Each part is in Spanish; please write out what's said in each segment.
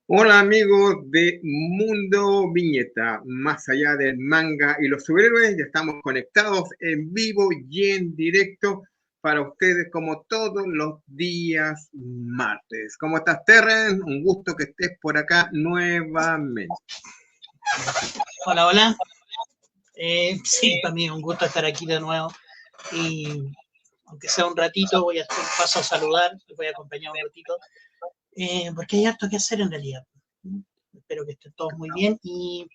Hola amigos de Mundo Viñeta, más allá del manga y los superhéroes, ya estamos conectados en vivo y en directo para ustedes como todos los días martes. ¿Cómo estás, Terren? Un gusto que estés por acá nuevamente. Hola, hola. Sí, para mí es un gusto estar aquí de nuevo y aunque sea un ratito, paso a saludar, les voy a acompañar un ratito. Porque hay harto que hacer en realidad. Espero que estén todos muy bien y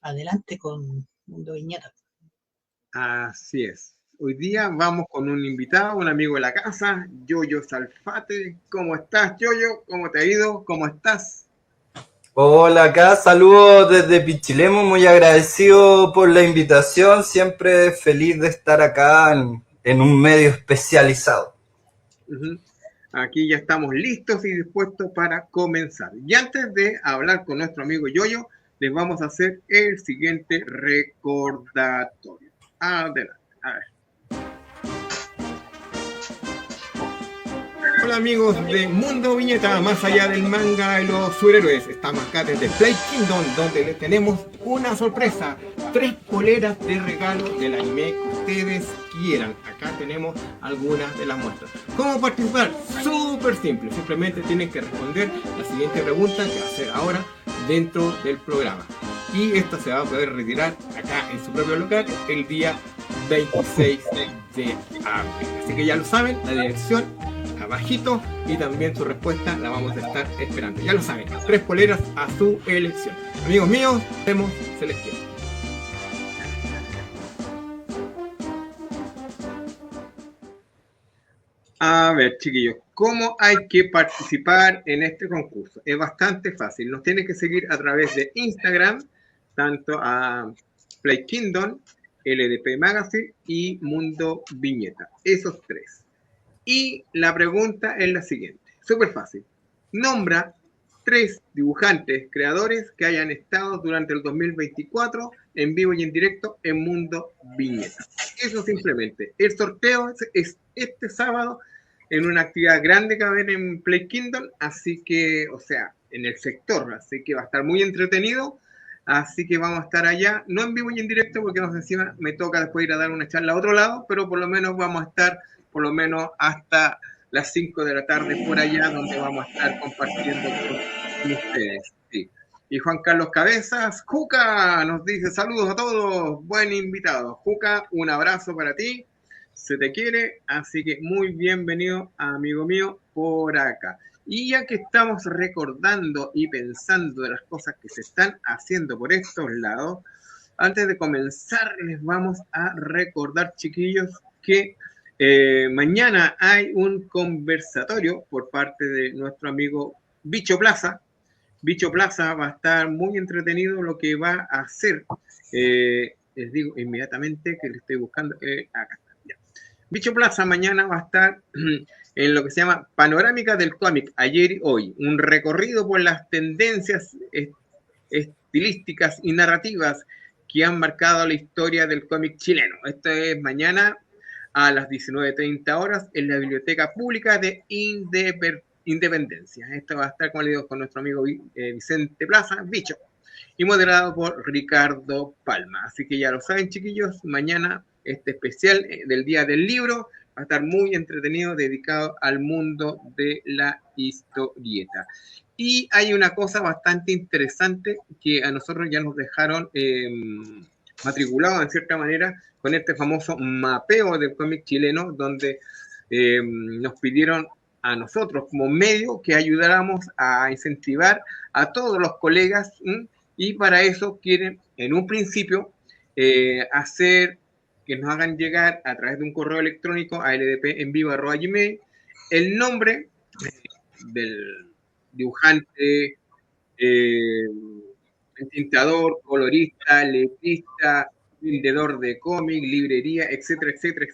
adelante con Mundo Viñeta. Así es. Hoy día vamos con un invitado, un amigo de la casa, Yoyo Salfate. ¿Cómo estás, Yoyo? ¿Cómo te ha ido? ¿Cómo estás? Hola, acá saludos desde Pichilemu, muy agradecido por la invitación, siempre feliz de estar acá en un medio especializado. Aquí ya estamos listos y dispuestos para comenzar. Y antes de hablar con nuestro amigo Yoyo, les vamos a hacer el siguiente recordatorio. Adelante, a ver. Hola amigos de Mundo Viñeta, más allá del manga y los superhéroes. Estamos acá desde Play Kingdom, donde les tenemos una sorpresa. 3 poleras de regalo del anime que ustedes quieran. Acá tenemos algunas de las muestras. ¿Cómo participar? Súper simple. Simplemente tienen que responder la siguiente pregunta que va a hacer ahora dentro del programa. Y esto se va a poder retirar acá en su propio local el día 26 de abril. Así que ya lo saben, la dirección abajito y también su respuesta la vamos a estar esperando. Ya lo saben, 3 poleras a su elección. Amigos míos, vemos, se les quiere. A ver, chiquillos, ¿cómo hay que participar en este concurso? Es bastante fácil. Nos tienen que seguir a través de Instagram, tanto a Play Kingdom, LDP Magazine y Mundo Viñeta. Esos 3. Y la pregunta es la siguiente, súper fácil. Nombra 3 dibujantes, creadores que hayan estado durante el 2024 en vivo y en directo en Mundo Viñeta. Eso simplemente. El sorteo es este sábado en una actividad grande que va a haber en Play Kingdom, así que, o sea, en el sector, así que va a estar muy entretenido. Así que vamos a estar allá, no en vivo y en directo, porque más encima me toca después ir a dar una charla a otro lado, pero por lo menos vamos a estar por lo menos hasta las 5 de la tarde por allá, donde vamos a estar compartiendo con ustedes. Sí. Y Juan Carlos Cabezas, Juca, nos dice saludos a todos, buen invitado. Juca, un abrazo para ti, se te quiere, así que muy bienvenido, amigo mío, por acá. Y ya que estamos recordando y pensando de las cosas que se están haciendo por estos lados, antes de comenzar les vamos a recordar, chiquillos, que mañana hay un conversatorio por parte de nuestro amigo Bicho Plaza. Bicho Plaza va a estar muy entretenido lo que va a hacer. Les digo inmediatamente que le estoy buscando. Acá está. Ya. Bicho Plaza mañana va a estar en lo que se llama Panorámica del cómic, ayer y hoy, un recorrido por las tendencias estilísticas y narrativas que han marcado la historia del cómic chileno. Esto es mañana a las 19:30 horas en la Biblioteca Pública de Independencia. Esto va a estar, como le digo, con nuestro amigo Vicente Plaza, Bicho, y moderado por Ricardo Palma. Así que ya lo saben, chiquillos, mañana este especial del Día del Libro va a estar muy entretenido, dedicado al mundo de la historieta. Y hay una cosa bastante interesante que a nosotros ya nos dejaron matriculados en cierta manera con este famoso mapeo del cómic chileno, donde nos pidieron a nosotros como medio que ayudáramos a incentivar a todos los colegas, y para eso quieren en un principio hacer que nos hagan llegar a través de un correo electrónico a ldpenvivo@gmail el nombre del dibujante, tintador, colorista, letrista, vendedor de cómic, librería, etcétera, etcétera,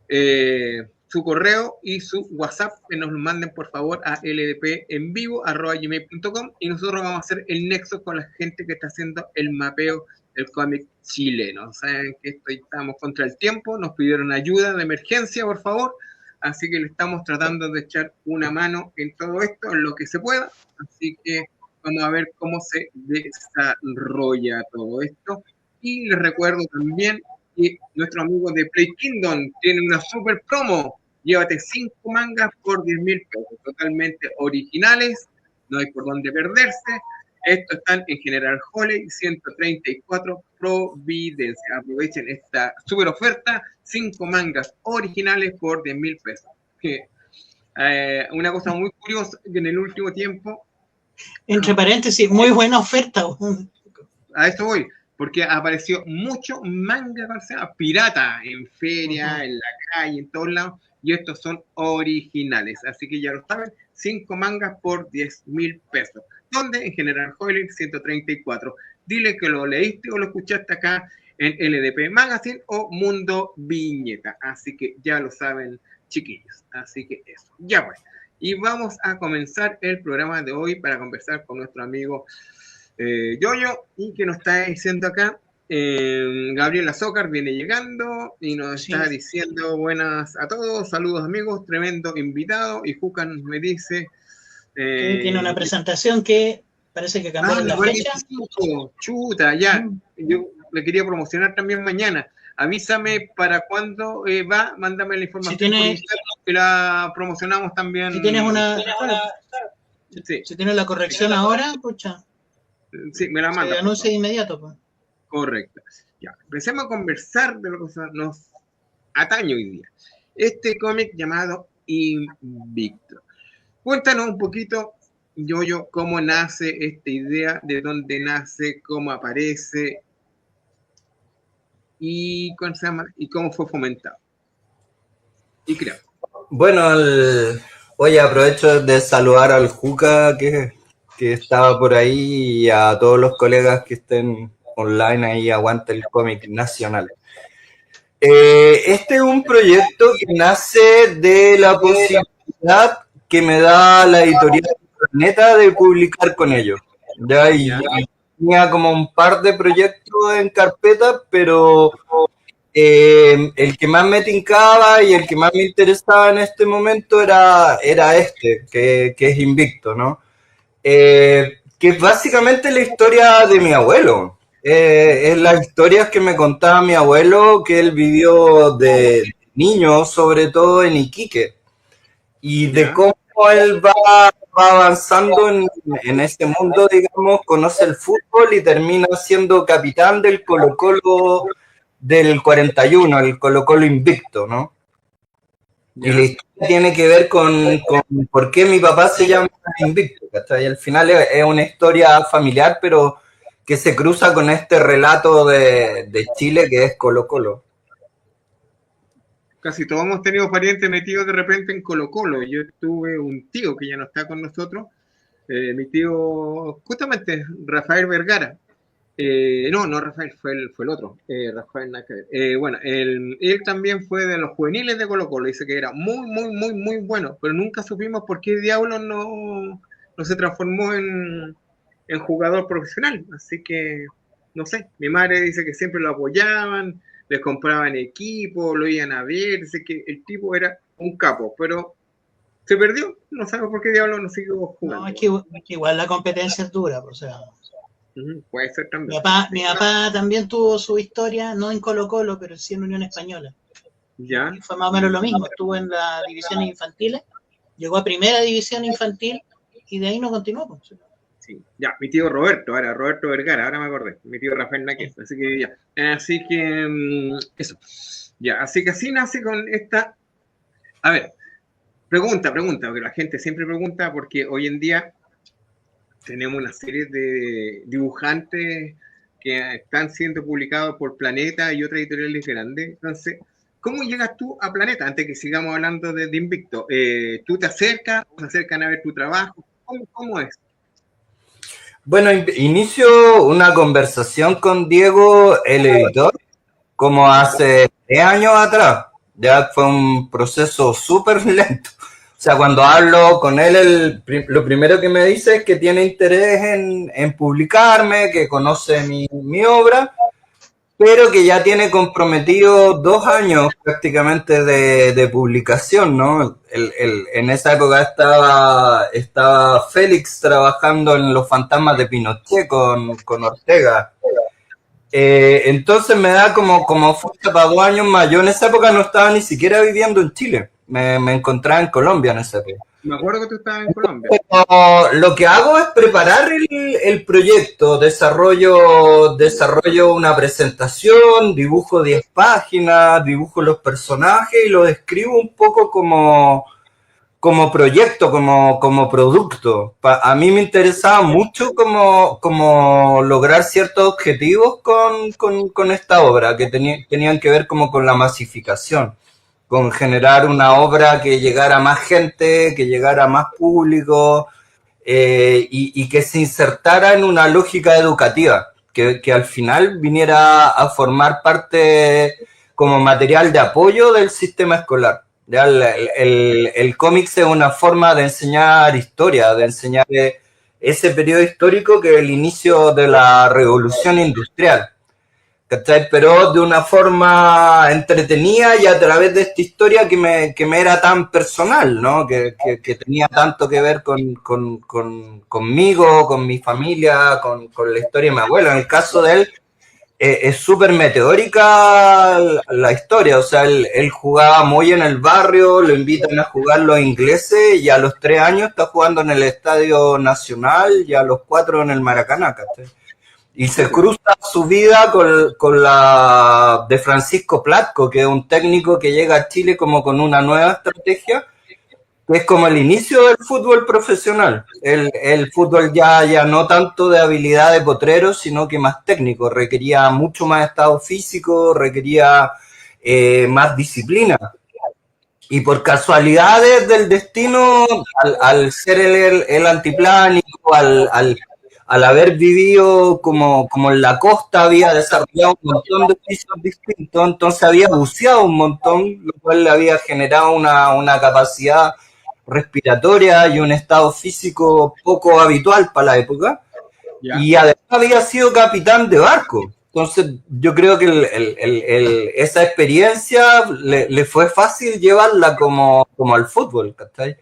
etcétera. Su correo y su WhatsApp, que nos lo manden por favor a ldpenvivo@gmail.com, y nosotros vamos a hacer el nexo con la gente que está haciendo el mapeo del cómic chileno. Saben que estamos contra el tiempo, nos pidieron ayuda de emergencia, por favor, así que le estamos tratando de echar una mano en todo esto, en lo que se pueda, así que vamos a ver cómo se desarrolla todo esto. Y les recuerdo también que nuestro amigo de Play Kingdom tiene una super promo. Llévate 5 mangas por 10.000 pesos, totalmente originales, no hay por dónde perderse. Estos están en General Holley 134 Providencia. Aprovechen esta super oferta, 5 mangas originales por 10.000 pesos. Una cosa muy curiosa, que en el último tiempo... Entre paréntesis, muy buena oferta. A esto voy, porque apareció mucho manga pirata en feria, en la calle, en todos lados, y estos son originales. Así que ya lo saben, 5 mangas por 10.000 pesos. ¿Dónde? En General Hoyle 134. Dile que lo leíste o lo escuchaste acá en LDP Magazine o Mundo Viñeta. Así que ya lo saben, chiquillos. Así que eso, ya pues. Y vamos a comenzar el programa de hoy para conversar con nuestro amigo Yoyo, y que nos está diciendo acá, Gabriel Azócar viene llegando y nos está diciendo buenas a todos, saludos amigos, tremendo invitado. Y Jucan me dice tiene una presentación que parece que cambió la fecha. Chuta, ya. Yo le quería promocionar también mañana. Avísame para cuándo va, mándame la información por interno, que la promocionamos también. Si tienes si tienes la corrección ahora, pucha. Sí, me la manda. Se anuncia de inmediato, pues. Correcto. Ya, empecemos a conversar de lo que nos atañe hoy día. Este cómic llamado Invicto. Cuéntanos un poquito, Yoyo, cómo nace esta idea, de dónde nace, cómo aparece y cómo fue fomentado y creado. Bueno, hoy aprovecho de saludar al Juca que estaba por ahí, y a todos los colegas que estén online ahí, aguanta el cómic nacional. Este es un proyecto que nace de la posibilidad que me da la editorial Planeta de publicar con ellos. Ya, y tenía como un par de proyectos en carpeta, pero el que más me tincaba y el que más me interesaba en este momento era este, que es Invicto, ¿no? Que es básicamente la historia de mi abuelo. Es las historias que me contaba mi abuelo, que él vivió de niño, sobre todo en Iquique, y de cómo él va avanzando en ese mundo, digamos, conoce el fútbol y termina siendo capitán del Colo-Colo del 41, el Colo-Colo invicto, ¿no? Y la historia tiene que ver con por qué mi papá se llama Invicto, ¿cachai? Al final es una historia familiar, pero que se cruza con este relato de Chile que es Colo-Colo. Casi todos hemos tenido parientes metidos de repente en Colo-Colo. Yo tuve un tío que ya no está con nosotros, mi tío, justamente, Rafael Vergara. No, Rafael fue el otro, Rafael nada que ver. Bueno, él también fue de los juveniles de Colo Colo, dice que era muy, muy, muy, muy bueno, pero nunca supimos por qué diablos no se transformó en jugador profesional, así que no sé, mi madre dice que siempre lo apoyaban, les compraban equipo, lo iban a ver, dice que el tipo era un capo, pero se perdió, no sabemos por qué diablos no siguió jugando. No, es que igual la competencia es dura, o sea. Puede ser también. Mi papá también tuvo su historia, no en Colo Colo, pero sí en Unión Española. ¿Ya? Y fue más o menos lo mismo, estuvo en las divisiones infantiles, llegó a primera división infantil y de ahí no continuó. Pues. Sí, ya, mi tío Roberto, ahora Roberto Vergara, ahora me acordé, mi tío Rafael Naquez, así que ya, así que eso, ya, así que así nace con esta, a ver, pregunta, porque la gente siempre pregunta, porque hoy en día tenemos una serie de dibujantes que están siendo publicados por Planeta y otras editoriales grandes, entonces, ¿cómo llegas tú a Planeta? Antes que sigamos hablando de Invicto, ¿tú te acercas, se acercan a ver tu trabajo? ¿Cómo es? Bueno, inicio una conversación con Diego, el editor, como hace 3 años atrás. Ya fue un proceso súper lento. O sea, cuando hablo con él, lo primero que me dice es que tiene interés en publicarme, que conoce mi obra, pero que ya tiene comprometido 2 años prácticamente de publicación, ¿no? En esa época estaba Félix trabajando en Los Fantasmas de Pinochet con Ortega. Entonces me da como fuerza para 2 años más. Yo en esa época no estaba ni siquiera viviendo en Chile. Me encontraba en Colombia en esa época. Me acuerdo que tú estabas en Colombia. Pero lo que hago es preparar el proyecto, desarrollo una presentación, dibujo 10 páginas, dibujo los personajes y lo describo un poco como proyecto, como producto. A mí me interesaba mucho como lograr ciertos objetivos con esta obra, que tenían que ver como con la masificación, con generar una obra que llegara a más gente, que llegara a más público, y que se insertara en una lógica educativa, que al final viniera a formar parte como material de apoyo del sistema escolar. ¿Ya? El cómic es una forma de enseñar historia, de enseñar ese periodo histórico que es el inicio de la revolución industrial. ¿Cachai? Pero de una forma entretenida y a través de esta historia que me era tan personal, ¿no? Que tenía tanto que ver conmigo, con mi familia, con la historia de mi abuelo. En el caso de él, es súper meteórica la historia, o sea, él jugaba muy en el barrio, lo invitan a jugar los ingleses y a los 3 años está jugando en el Estadio Nacional y a los 4 en el Maracaná, ¿cachai? Y se cruza su vida con la de Francisco Platco, que es un técnico que llega a Chile como con una nueva estrategia, que es como el inicio del fútbol profesional. El fútbol ya no tanto de habilidad de potrero, sino que más técnico, requería mucho más estado físico, requería más disciplina. Y por casualidades del destino, al ser el antiplánico, al haber vivido como en la costa, había desarrollado un montón de oficios distintos, entonces había buceado un montón, lo cual le había generado una capacidad respiratoria y un estado físico poco habitual para la época. ¿Ya? Y además había sido capitán de barco. Entonces yo creo que esa experiencia le fue fácil llevarla como al fútbol, ¿cachai?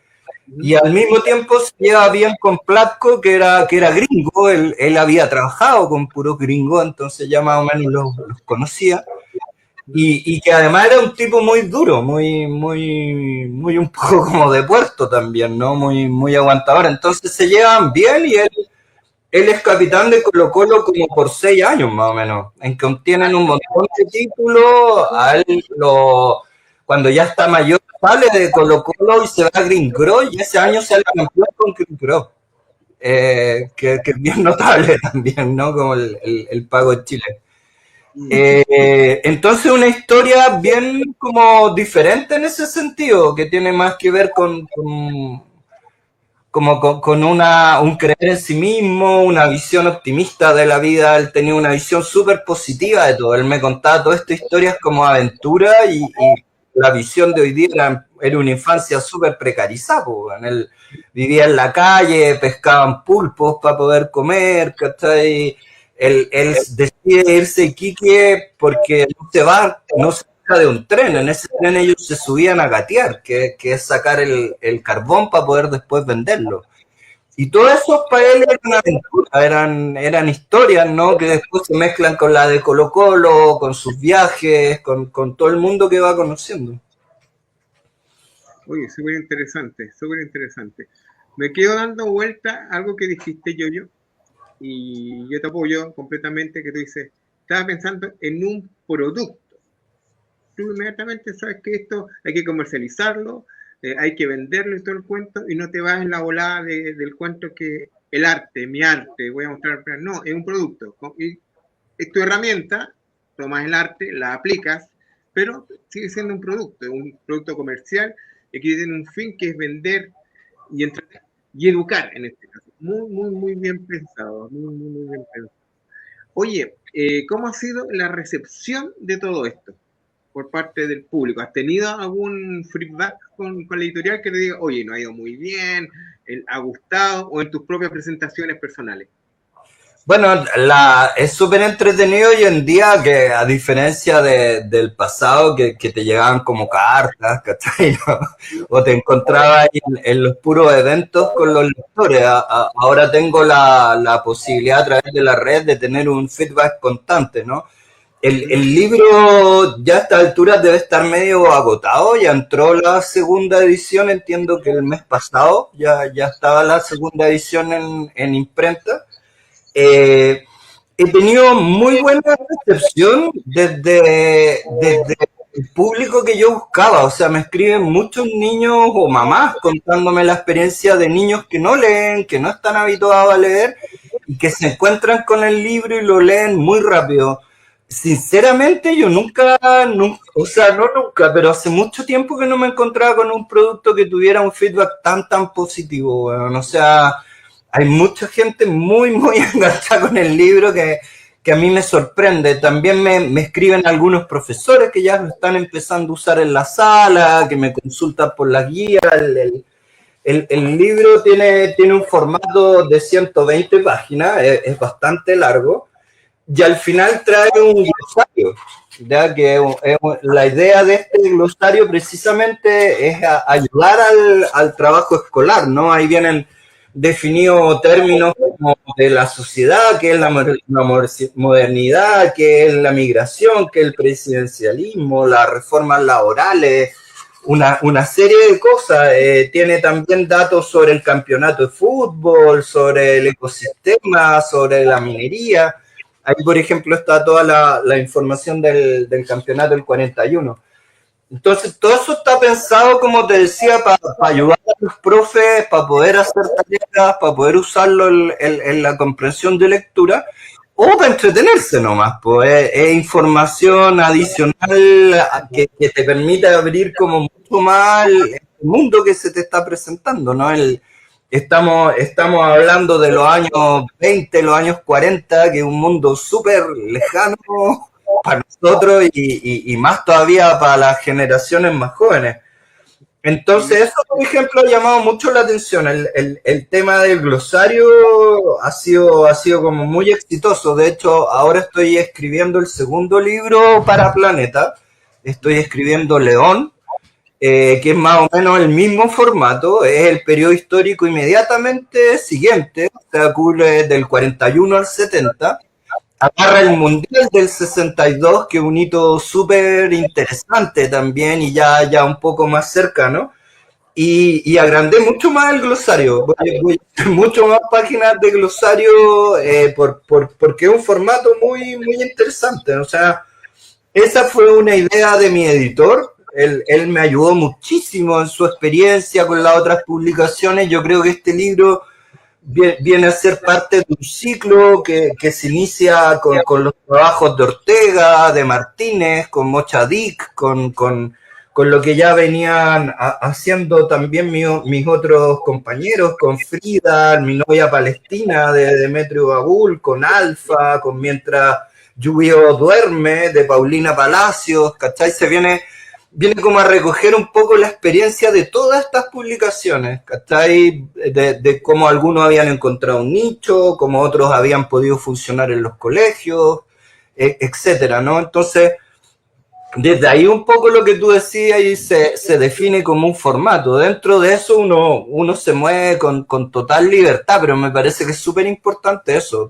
Y al mismo tiempo se lleva bien con Platco, que era gringo, él había trabajado con puros gringos, entonces ya más o menos los conocía. Y que además era un tipo muy duro, muy un poco como de puerto también, ¿no? Muy aguantador. Entonces se llevan bien y él es capitán de Colo Colo como por 6 años más o menos, en que obtienen un montón de títulos. A él cuando ya está mayor sale de Colo Colo y se va a Green Grow y ese año sale campeón con Green Grow. Que es bien notable también, ¿no? Como el Pago de Chile. Entonces una historia bien como diferente en ese sentido, que tiene más que ver con como con un creer en sí mismo, una visión optimista de la vida. Él tenía una visión súper positiva de todo. Él me contaba todas estas historias como aventura y la visión de hoy día era una infancia súper precarizada. Pues. Él vivía en la calle, pescaban pulpos para poder comer, ¿cachai? Él decide irse a Iquique porque no se baja de un tren. En ese tren ellos se subían a gatear, que es sacar el carbón para poder después venderlo. Y todo eso para él era una aventura, eran historias, ¿no? Que después se mezclan con la de Colo-Colo, con sus viajes, con todo el mundo que va conociendo. Oye, súper interesante, súper interesante. Me quedo dando vuelta a algo que dijiste, yo, y yo te apoyo completamente, que tú dices, estaba pensando en un producto. Tú inmediatamente sabes que esto hay que comercializarlo, hay que venderlo y todo el cuento, y no te vas en la volada del cuento que el arte, mi arte, voy a mostrar, no, es un producto. Y es tu herramienta, tomas el arte, la aplicas, pero sigue siendo un producto comercial, y que tiene un fin que es vender y educar en este caso. Muy, muy, muy bien pensado, muy, muy, muy bien pensado. Oye, ¿cómo ha sido la recepción de todo esto por parte del público? ¿Has tenido algún feedback con la editorial que te diga, oye, no ha ido muy bien, ha gustado, o en tus propias presentaciones personales? Bueno, es súper entretenido hoy en día que a diferencia del pasado que te llegaban como cartas, ¿cachai? O te encontrabas en los puros eventos con los lectores. Ahora tengo la posibilidad a través de la red de tener un feedback constante, ¿no? El libro ya a esta altura debe estar medio agotado, ya entró la segunda edición, entiendo que el mes pasado ya estaba la segunda edición en imprenta. He tenido muy buena recepción desde el público que yo buscaba. O sea, me escriben muchos niños o mamás contándome la experiencia de niños que no leen, que no están habituados a leer y que se encuentran con el libro y lo leen muy rápido. Sinceramente, yo nunca, o sea, no nunca, pero hace mucho tiempo que no me encontraba con un producto que tuviera un feedback tan positivo. Bueno, o sea, hay mucha gente muy enganchada con el libro que a mí me sorprende. También me escriben algunos profesores que ya lo están empezando a usar en la sala, que me consultan por las guías. El libro tiene un formato de 120 páginas, es bastante largo, y al final trae un glosario, ya que la idea de este glosario precisamente es ayudar al trabajo escolar, ¿no? Ahí vienen definidos términos como de la sociedad, que es la modernidad, que es la migración, que es el presidencialismo, las reformas laborales, una serie de cosas. Tiene también datos sobre el campeonato de fútbol, sobre el ecosistema, sobre la minería. Ahí, por ejemplo, está toda la información del campeonato del 41. Entonces, todo eso está pensado, como te decía, para ayudar a los profes, para poder hacer tareas, para poder usarlo en la comprensión de lectura, o para entretenerse nomás. Pues es información adicional que te permite abrir como mucho más el mundo que se te está presentando, ¿no? Estamos hablando de los años 20, los años 40, que es un mundo súper lejano para nosotros y más todavía para las generaciones más jóvenes. Entonces, eso, por ejemplo, ha llamado mucho la atención. El tema del glosario ha sido como muy exitoso. De hecho, ahora estoy escribiendo el segundo libro para Planeta. Estoy escribiendo León, que es más o menos el mismo formato. Es el periodo histórico inmediatamente siguiente, o sea, cubre del 41 al 70. Agarra el Mundial del 62, que es un hito súper interesante también y ya un poco más cercano. Y agrandé mucho más el glosario. Voy a hacer mucho más páginas de glosario porque es un formato muy interesante. O sea, esa fue una idea de mi editor. Él me ayudó muchísimo en su experiencia con las otras publicaciones. Yo creo que este libro viene a ser parte de un ciclo que se inicia con los trabajos de Ortega, de Martínez, con Mochadik, con con lo que ya venían haciendo también mis otros compañeros, con Frida, mi novia palestina de Demetrio Babul, con Alfa, con Mientras Lluvio Duerme, de Paulina Palacios, ¿cachai? Viene como a recoger un poco la experiencia de todas estas publicaciones, ¿cachai? De cómo algunos habían encontrado un nicho, cómo otros habían podido funcionar en los colegios, etcétera, ¿no? Entonces, desde ahí un poco lo que tú decías y se define como un formato. Dentro de eso uno se mueve con total libertad, pero me parece que es súper importante eso.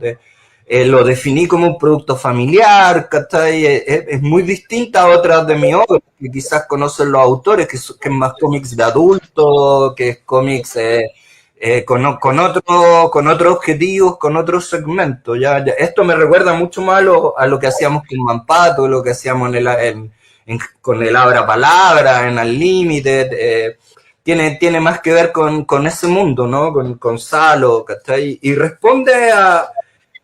Lo definí como un producto familiar, ¿cachai? Es muy distinta a otras de mis obras, que quizás conocen los autores, que es más cómics de adultos, que es cómics con otros objetivos, con otros segmentos. Ya. Esto me recuerda mucho más a lo que hacíamos con Mampato, lo que hacíamos con el Abra Palabra, en Al Límite. Tiene más que ver con ese mundo, ¿no? Con Salo, ¿cachai? Y responde a,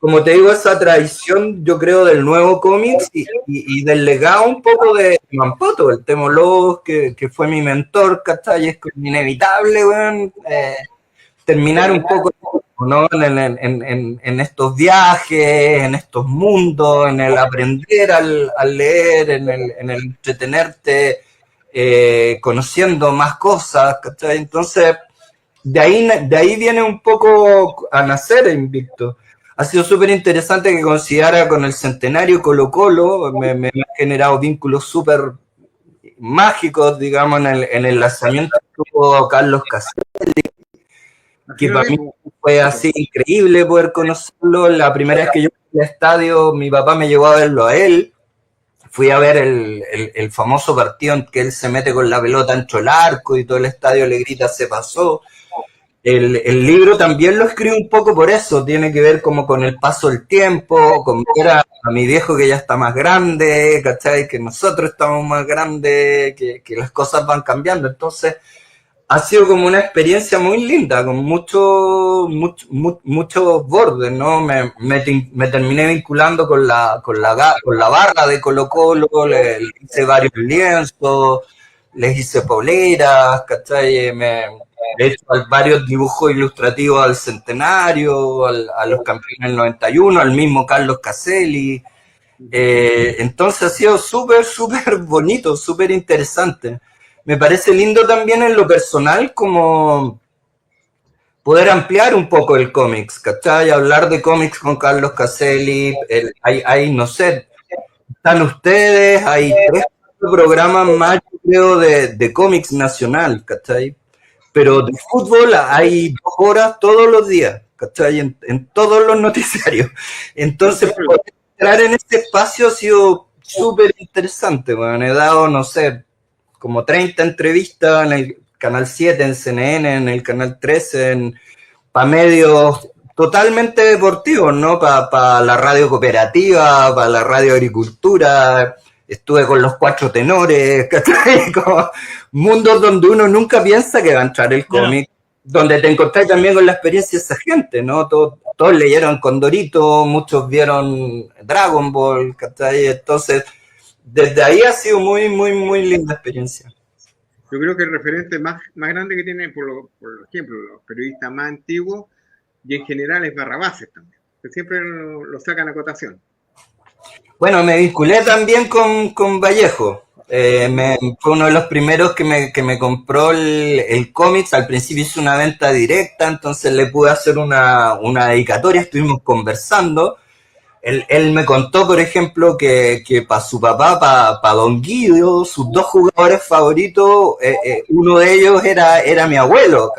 como te digo, esa tradición, yo creo, del nuevo cómics y del legado un poco de Mampato, el Temo Lobos, que fue mi mentor, ¿cachai? Es inevitable, weón, terminar un poco, ¿no? En estos viajes, en estos mundos, en el aprender al leer, en el entretenerte, conociendo más cosas, ¿cachai? Entonces, de ahí viene un poco a nacer Invicto. Ha sido súper interesante que coincidara con el centenario Colo-Colo, me ha generado vínculos súper mágicos, digamos, en el lanzamiento que tuvo Carlos Caselli, que para mí fue así increíble poder conocerlo. La primera vez que yo fui al estadio, mi papá me llevó a verlo a él. Fui a ver el famoso partido en que él se mete con la pelota ancho el arco y todo el estadio le grita "se pasó". El libro también lo escribo un poco por eso, tiene que ver como con el paso del tiempo, con ver a mi viejo que ya está más grande, ¿cachai? Que nosotros estamos más grandes, que las cosas van cambiando. Entonces, ha sido como una experiencia muy linda, con muchos bordes, ¿no? Me terminé vinculando con la barra de Colo-Colo, le hice varios lienzos, les hice poleras, ¿cachai? He hecho varios dibujos ilustrativos al centenario, a los campeones del 91, al mismo Carlos Caselli. Entonces ha sido súper bonito, súper interesante. Me parece lindo también en lo personal como poder ampliar un poco el cómics, ¿cachai? Hablar de cómics con Carlos Caselli, hay no sé, están ustedes, hay 3 programas más, yo creo, de cómics nacional, ¿cachai? Pero de fútbol hay 2 horas todos los días, ¿cachai? En todos los noticiarios. Entonces, poder entrar en este espacio ha sido súper interesante, bueno, he dado, no sé, como 30 entrevistas en el Canal 7, en CNN, en el Canal 13, para medios totalmente deportivos, ¿no? Para la radio cooperativa, para la radio agricultura, estuve con los 4 tenores, ¿cachai? Como mundos donde uno nunca piensa que va a entrar el cómic, donde te encontrás también con la experiencia de esa gente, ¿no? Todos leyeron Condorito, muchos vieron Dragon Ball, ¿cachai? Entonces, desde ahí ha sido muy linda experiencia. Yo creo que el referente más grande que tienen, por ejemplo, los periodistas más antiguos, y en general es Barrabases también, que siempre lo sacan a cotación. Bueno, me vinculé también con Vallejo. Fue uno de los primeros que me compró el cómics. Al principio hice una venta directa, entonces le pude hacer una dedicatoria, estuvimos conversando. Él me contó, por ejemplo, que para su papá, para Don Guido, sus 2 jugadores favoritos, uno de ellos era mi abuelo.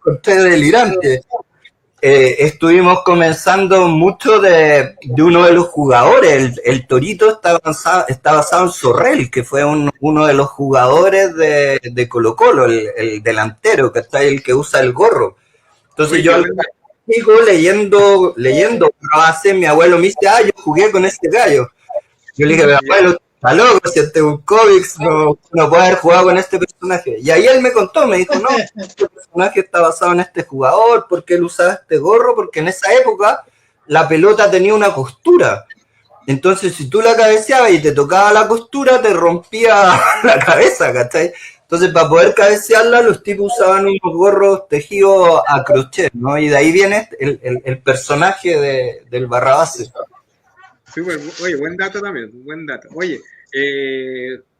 Conté delirante. Estuvimos comenzando mucho de uno de los jugadores. El Torito está basado en Sorrel, que fue uno de los jugadores de Colo-Colo, el delantero, que está el que usa el gorro. Entonces yo sigo leyendo base, mi abuelo me dice, yo jugué con este gallo. Yo le dije, abuelo, está loco, si este es un cómics, no puede haber jugado con este personaje. Y ahí él me contó, me dijo, no, este personaje está basado en este jugador, porque él usaba este gorro, porque en esa época la pelota tenía una costura. Entonces, si tú la cabeceabas y te tocaba la costura, te rompía la cabeza, ¿cachai? Entonces, para poder cabecearla, los tipos usaban unos gorros tejidos a crochet, ¿no? Y de ahí viene el personaje del Barrabás. Súper, oye, buen dato también, buen dato. Oye,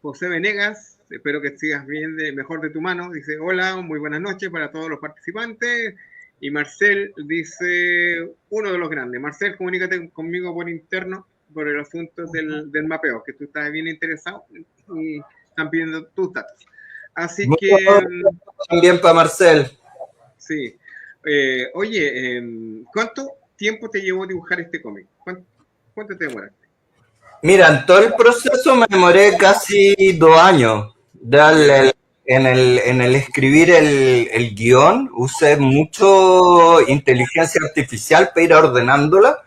José Venegas, espero que sigas bien, mejor de tu mano. Dice, hola, muy buenas noches para todos los participantes. Y Marcel dice, uno de los grandes. Marcel, comunícate conmigo por interno por el asunto del mapeo, que tú estás bien interesado y están pidiendo tus datos. Así Muy que... también para Marcel. Sí. Oye, ¿cuánto tiempo te llevó dibujar este cómic? ¿Cuánto te demoraste? Mira, en todo el proceso me demoré casi 2 años. En el escribir el guión usé mucho inteligencia artificial para ir ordenándola.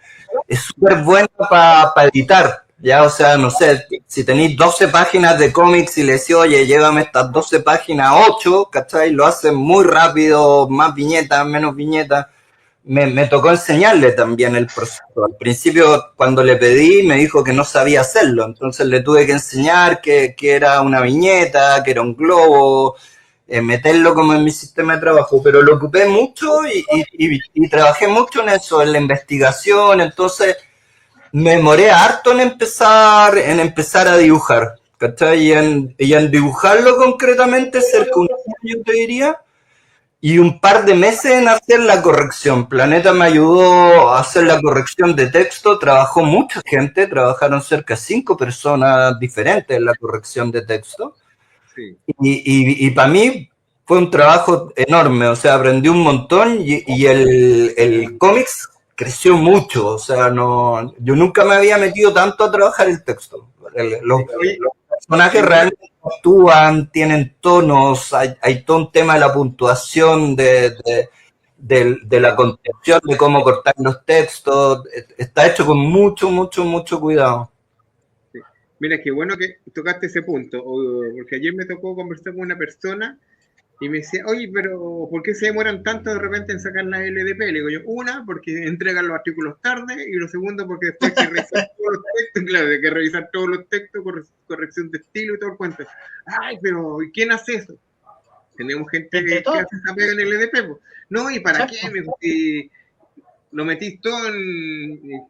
Es súper buena para editar. Ya, o sea, no sé, si tenéis 12 páginas de cómics y le decís, oye, llévame estas 12 páginas 8, ¿cachai? Lo hacen muy rápido, más viñetas, menos viñetas. Me tocó enseñarle también el proceso. Al principio, cuando le pedí, me dijo que no sabía hacerlo. Entonces le tuve que enseñar que era una viñeta, que era un globo, meterlo como en mi sistema de trabajo. Pero lo ocupé mucho y trabajé mucho en eso, en la investigación. Entonces me demoré harto en empezar a dibujar, ¿cachai? Y en dibujarlo concretamente, cerca de un año, te diría, y un par de meses en hacer la corrección. Planeta me ayudó a hacer la corrección de texto, trabajó mucha gente, trabajaron cerca de 5 personas diferentes en la corrección de texto. Sí. Y para mí fue un trabajo enorme, o sea, aprendí un montón y el cómics creció mucho, o sea, no, yo nunca me había metido tanto a trabajar el texto. Los personajes realmente actúan, tienen tonos, hay todo un tema de la puntuación, de la concepción, de cómo cortar los textos, está hecho con mucho, mucho, mucho cuidado. Sí. Mira, qué bueno que tocaste ese punto, porque ayer me tocó conversar con una persona y me decía, oye, pero ¿por qué se demoran tanto de repente en sacar la LDP? Le digo yo, una, porque entregan los artículos tarde, y lo segundo, porque después hay que revisar todos los textos, claro, hay que revisar todos los textos, corrección de estilo y todo el cuento. Ay, pero ¿y quién hace eso? Tenemos gente que hace esa pega en el LDP, pues. No, ¿y para qué? Me dijo, si lo metís todo en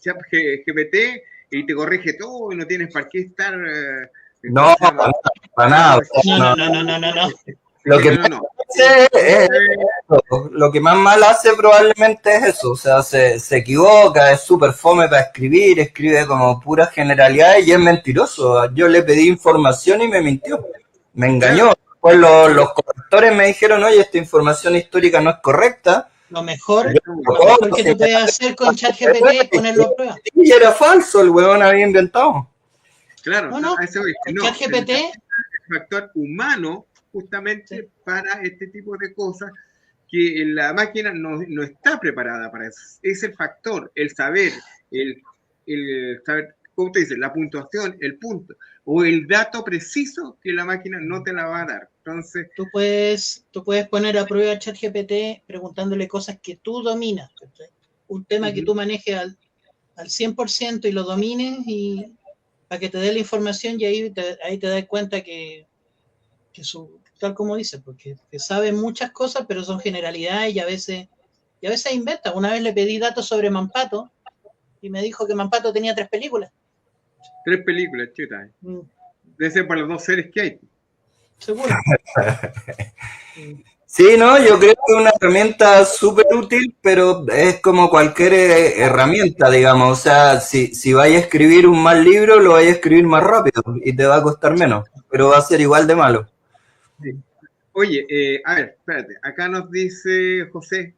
chat GPT y te corrige todo y no tienes para qué estar... no, para nada. No. Lo que más mal hace probablemente es eso, o sea, se equivoca, es súper fome para escribir, escribe como puras generalidades y es mentiroso. Yo le pedí información y me mintió, me engañó. Después los correctores me dijeron, oye, esta información histórica no es correcta. Lo mejor que tú puedes hacer con ChatGPT es ponerlo a prueba. Y era falso, el huevón había inventado. Claro, ChatGPT es el factor humano justamente para este tipo de cosas que la máquina no está preparada para eso. Es el factor, el saber, el saber, ¿cómo te dice? La puntuación, el punto, o el dato preciso que la máquina no te la va a dar. Entonces, tú puedes poner a prueba a ChatGPT preguntándole cosas que tú dominas, ¿sí? Un tema que tú manejes al 100% y lo domines, y para que te dé la información, y ahí te das cuenta que tal como dice, porque sabe muchas cosas, pero son generalidades y a veces inventa. Una vez le pedí datos sobre Mampato y me dijo que Mampato tenía 3 películas. 3 películas, chuta. Debe ser para los 2 seres que hay. Seguro. Sí, no, yo creo que es una herramienta súper útil, pero es como cualquier herramienta, digamos. O sea, si vais a escribir un mal libro, lo vais a escribir más rápido y te va a costar menos, pero va a ser igual de malo. Sí. Oye, a ver, espérate. Acá nos dice José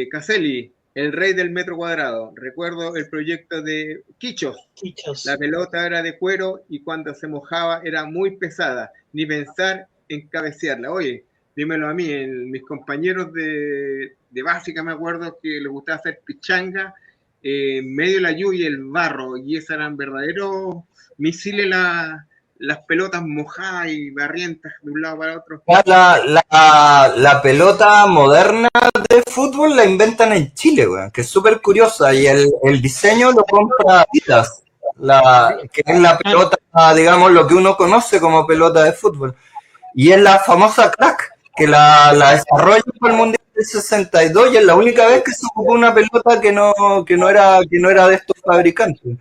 Caselli, el rey del metro cuadrado. Recuerdo el proyecto de Quichos. La pelota era de cuero y cuando se mojaba era muy pesada. Ni pensar en cabecearla. Oye, dímelo a mí, mis compañeros de básica me acuerdo que les gustaba hacer pichanga en medio de la lluvia y el barro, y esos eran verdaderos misiles las pelotas mojadas y barrientas de un lado para otro. La pelota moderna de fútbol la inventan en Chile, güey, que es súper curiosa, y el diseño lo compra Adidas. que es la pelota, digamos, lo que uno conoce como pelota de fútbol. Y es la famosa crack, que la desarrolla para el Mundial del 62 y es la única vez que se ocupó una pelota que no era de estos fabricantes.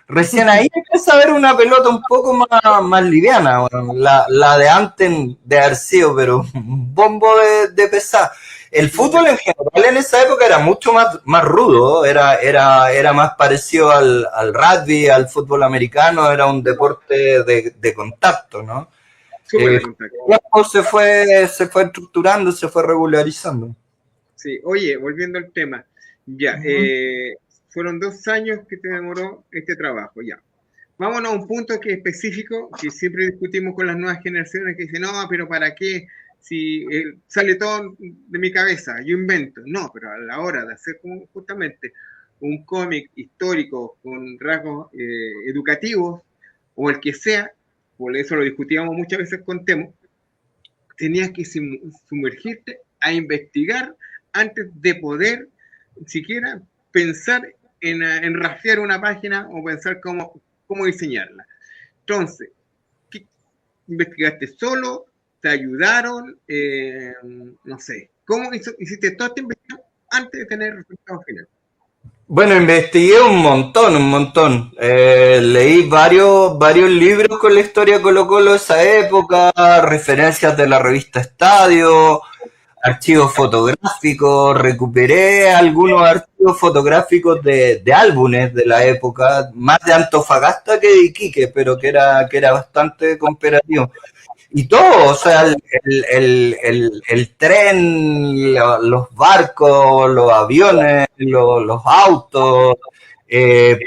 Recién ahí empieza a ver una pelota un poco más liviana, bueno, la de antes de haber sido, pero un bombo de pesar. El fútbol en general en esa época era mucho más rudo, era más parecido al rugby, al fútbol americano, era un deporte de contacto, ¿no? Se fue estructurando, se fue regularizando. Sí, oye, volviendo al tema, ya, fueron 2 años que te demoró este trabajo, ya. Vámonos a un punto que es específico, que siempre discutimos con las nuevas generaciones, que dicen, no, pero ¿para qué? Si sale todo de mi cabeza, yo invento. No, pero a la hora de hacer justamente un cómic histórico con rasgos educativos, o el que sea, por eso lo discutíamos muchas veces con Temo, tenías que sumergirte a investigar antes de poder siquiera pensar en rastrear una página o pensar cómo diseñarla. Entonces, ¿qué investigaste solo? ¿Te ayudaron? No sé. ¿Cómo hiciste toda esta investigación antes de tener el resultado final? Bueno, investigué un montón. Leí varios libros con la historia de Colo-Colo de esa época, referencias de la revista Estadio, archivos fotográficos, recuperé algunos archivos fotográficos de álbumes de la época, más de Antofagasta que de Iquique, pero que era bastante comparativo. Y todo, o sea, el tren, los barcos, los aviones, los autos, el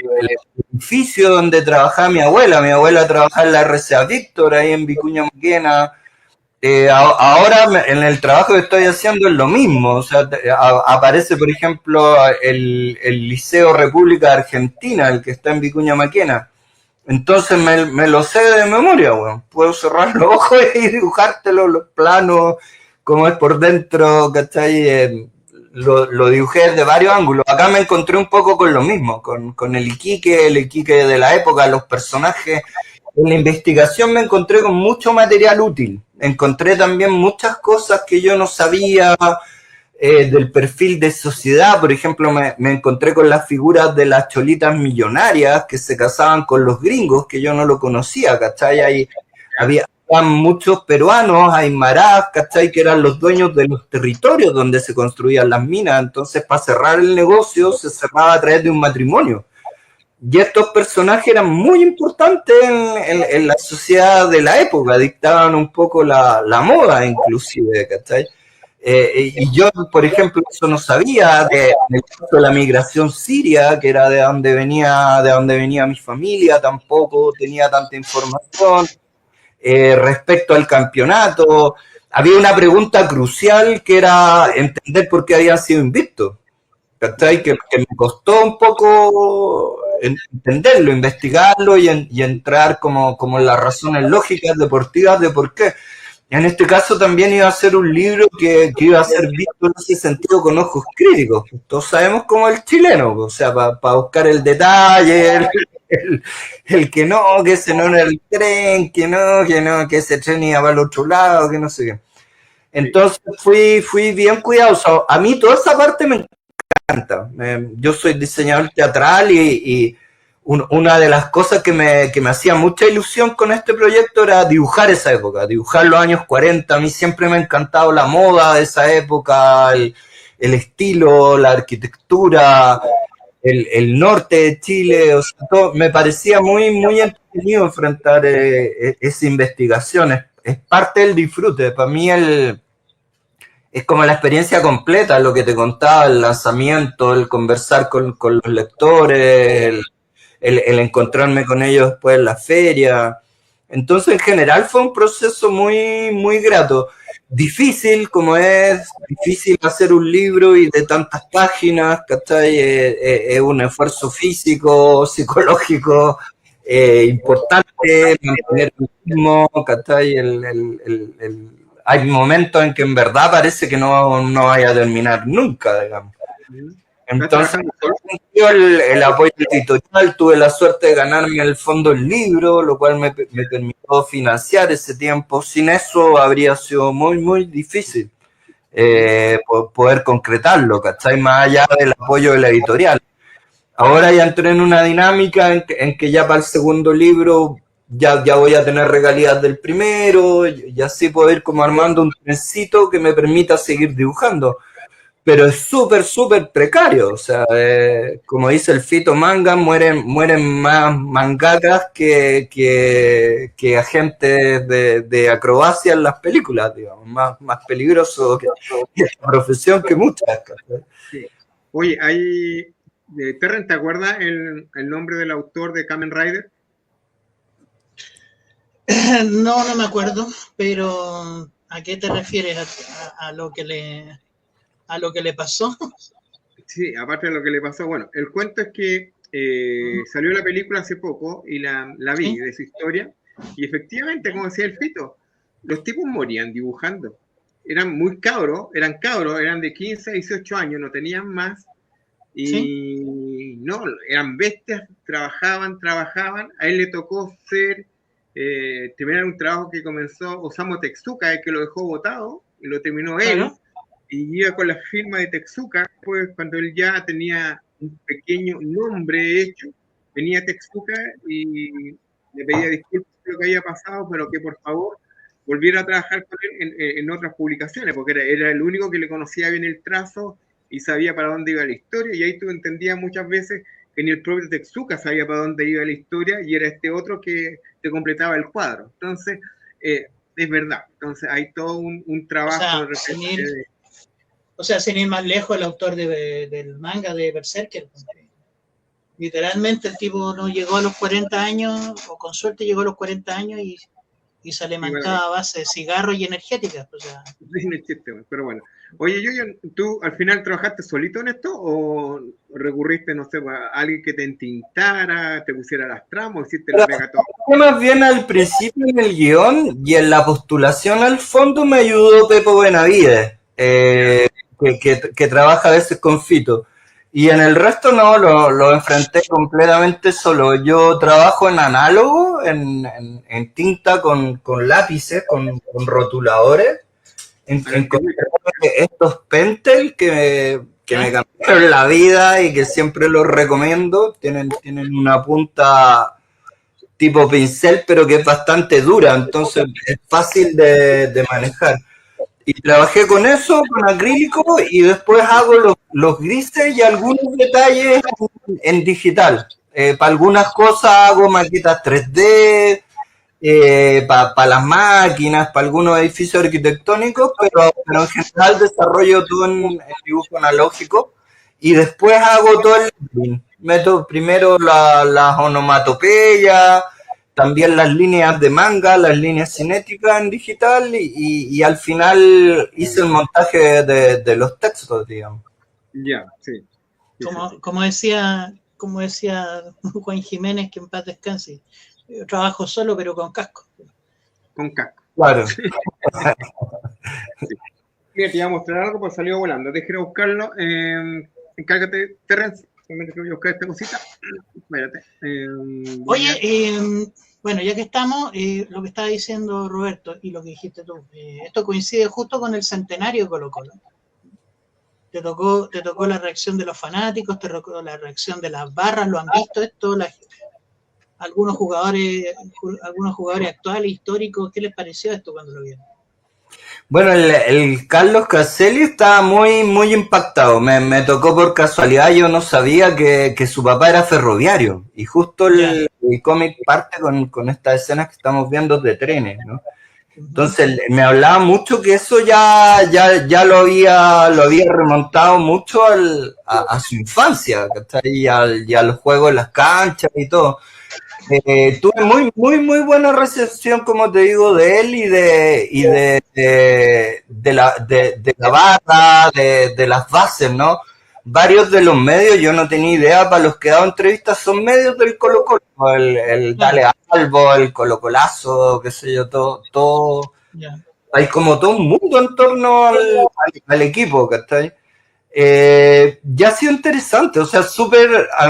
edificio donde trabajaba mi abuela trabajaba en la RCA Víctor, ahí en Vicuña Maquena. Ahora en el trabajo que estoy haciendo es lo mismo, o sea, aparece por ejemplo el Liceo República de Argentina, el que está en Vicuña Maquena. Entonces me lo sé de memoria, weón. Puedo cerrar los ojos y dibujártelo, los planos, cómo es por dentro, ¿cachai? Lo dibujé desde varios ángulos. Acá me encontré un poco con lo mismo, con el Iquique de la época, los personajes. En la investigación me encontré con mucho material útil. Encontré también muchas cosas que yo no sabía del perfil de sociedad. Por ejemplo, me encontré con las figuras de las cholitas millonarias que se casaban con los gringos, que yo no lo conocía, ¿cachai? Había muchos peruanos, aymarás, ¿cachai? Que eran los dueños de los territorios donde se construían las minas. Entonces, para cerrar el negocio, se cerraba a través de un matrimonio. Y estos personajes eran muy importantes en la sociedad de la época, dictaban un poco la moda inclusive, ¿cachai? Y yo, por ejemplo, eso no sabía de la migración siria, que era de donde venía mi familia, tampoco tenía tanta información. Respecto al campeonato, había una pregunta crucial que era entender por qué habían sido invictos, ¿cachai? Que me costó un poco entenderlo, investigarlo y entrar como en las razones lógicas deportivas de por qué. En este caso también iba a ser un libro que iba a ser visto en ese sentido con ojos críticos. Todos sabemos cómo el chileno, o sea, para buscar el detalle, el que no, que ese no era el tren, que no, que ese tren iba para el otro lado, que no sé qué. Entonces fui bien cuidadoso. A mí toda esa parte me encanta. Yo soy diseñador teatral y una de las cosas que me hacía mucha ilusión con este proyecto era dibujar esa época, dibujar los años 40. A mí siempre me ha encantado la moda de esa época, el estilo, la arquitectura, el norte de Chile, o sea, todo, me parecía muy entretenido enfrentar esa investigación. Es parte del disfrute. Para mí es como la experiencia completa, lo que te contaba, el lanzamiento, el conversar con los lectores, el encontrarme con ellos después en la feria. Entonces, en general, fue un proceso muy grato. Difícil, como es difícil hacer un libro y de tantas páginas, ¿cachai? Es un esfuerzo físico, psicológico, importante, mantener el ritmo, ¿cachai? Hay momentos en que en verdad parece que no vaya a terminar nunca, digamos. Entonces, el apoyo editorial, tuve la suerte de ganarme el fondo del libro, lo cual me permitió financiar ese tiempo. Sin eso habría sido muy, muy difícil poder concretarlo, ¿cachai? Más allá del apoyo de la editorial. Ahora ya entré en una dinámica en que ya para el segundo libro ya voy a tener regalías del primero, y así puedo ir como armando un trencito que me permita seguir dibujando. Pero es súper, súper precario. O sea, como dice el Fito Manga, mueren más mangakas que agentes de acrobacia en las películas, digamos. Más peligroso que la profesión que muchas. Sí. Oye, Terren, ¿te acuerdas el nombre del autor de Kamen Rider? No me acuerdo, pero ¿a qué te refieres? ¿A lo que le pasó? Sí, aparte de lo que le pasó, bueno, el cuento es que salió la película hace poco y la vi, ¿sí?, de su historia, y efectivamente, como decía el Fito, los tipos morían dibujando. Eran muy cabros, eran de 15 a 18 años, no tenían más, y ¿sí?, no, eran bestias, trabajaban, a él le tocó terminar un trabajo que comenzó Osamu Tezuka, el que lo dejó botado, y lo terminó él. Claro. Y iba con la firma de Tezuka, pues cuando él ya tenía un pequeño nombre hecho, venía Tezuka y le pedía disculpas por lo que había pasado, pero que por favor volviera a trabajar con él en otras publicaciones, porque era el único que le conocía bien el trazo y sabía para dónde iba la historia, y ahí tú entendías muchas veces que ni el propio Tezuka sabía para dónde iba la historia, y era este otro que te completaba el cuadro. Entonces, es verdad, entonces hay todo un trabajo o sea, sin ir más lejos, el autor del manga de Berserker, literalmente el tipo no llegó a los 40 años, o con suerte llegó a los 40 años y se le mancaba a base de cigarros y energéticas. O sea. Pero bueno. Oye, ¿tú al final trabajaste solito en esto o recurriste, no sé, a alguien que te entintara, te pusiera las tramas, o hiciste la pega todo? Más bien al principio en el guión y en la postulación al fondo me ayudó Pepo Benavides, que trabaja a veces con Fito. Y en el resto no, lo enfrenté completamente solo. Yo trabajo en análogo, en tinta con lápices, con rotuladores. Encontré estos Pentel que me cambiaron la vida y que siempre los recomiendo. Tienen una punta tipo pincel, pero que es bastante dura, entonces es fácil de manejar. Y trabajé con eso, con acrílico, y después hago los grises y algunos detalles en digital. Para algunas cosas hago maquetas 3D, para las máquinas, para algunos edificios arquitectónicos, pero en general desarrollo todo en dibujo analógico y después hago todo el lettering. Meto primero las onomatopeyas, también las líneas de manga, las líneas cinéticas en digital y al final hice el montaje de los textos, digamos. Ya, sí. Como decía Juan Jiménez, que en paz descanse. Yo trabajo solo, pero con casco. Con casco. Claro. Sí. Mira, te iba a mostrar algo, pues salió volando. Déjame buscarlo. Encárgate, Terrence. Solamente que voy a buscar esta cosita. Espérate. Oye, bueno, ya que estamos, lo que estaba diciendo Roberto y lo que dijiste tú, esto coincide justo con el centenario de Colo-Colo. Te tocó la reacción de los fanáticos, te tocó la reacción de las barras, ¿lo han visto esto? Algunos jugadores actuales, históricos, ¿qué les pareció esto cuando lo vieron? Bueno, el Carlos Caselli estaba muy, muy impactado. Me tocó por casualidad, yo no sabía que su papá era ferroviario. Y justo el cómic parte con estas escenas que estamos viendo de trenes, ¿no? Entonces me hablaba mucho que eso ya lo había remontado mucho a su infancia, ¿cachai? Y a los juegos en las canchas y todo. Tuve muy, muy, muy buena recepción, como te digo, de él y de la barra, de las bases, ¿no? Varios de los medios, yo no tenía idea, para los que he dado entrevistas, son medios del Colo-Colo, el Dale Albo, el Colo-Colazo, qué sé yo, todo. Hay como todo un mundo en torno al equipo, ¿cachai? Ya ha sido interesante, o sea,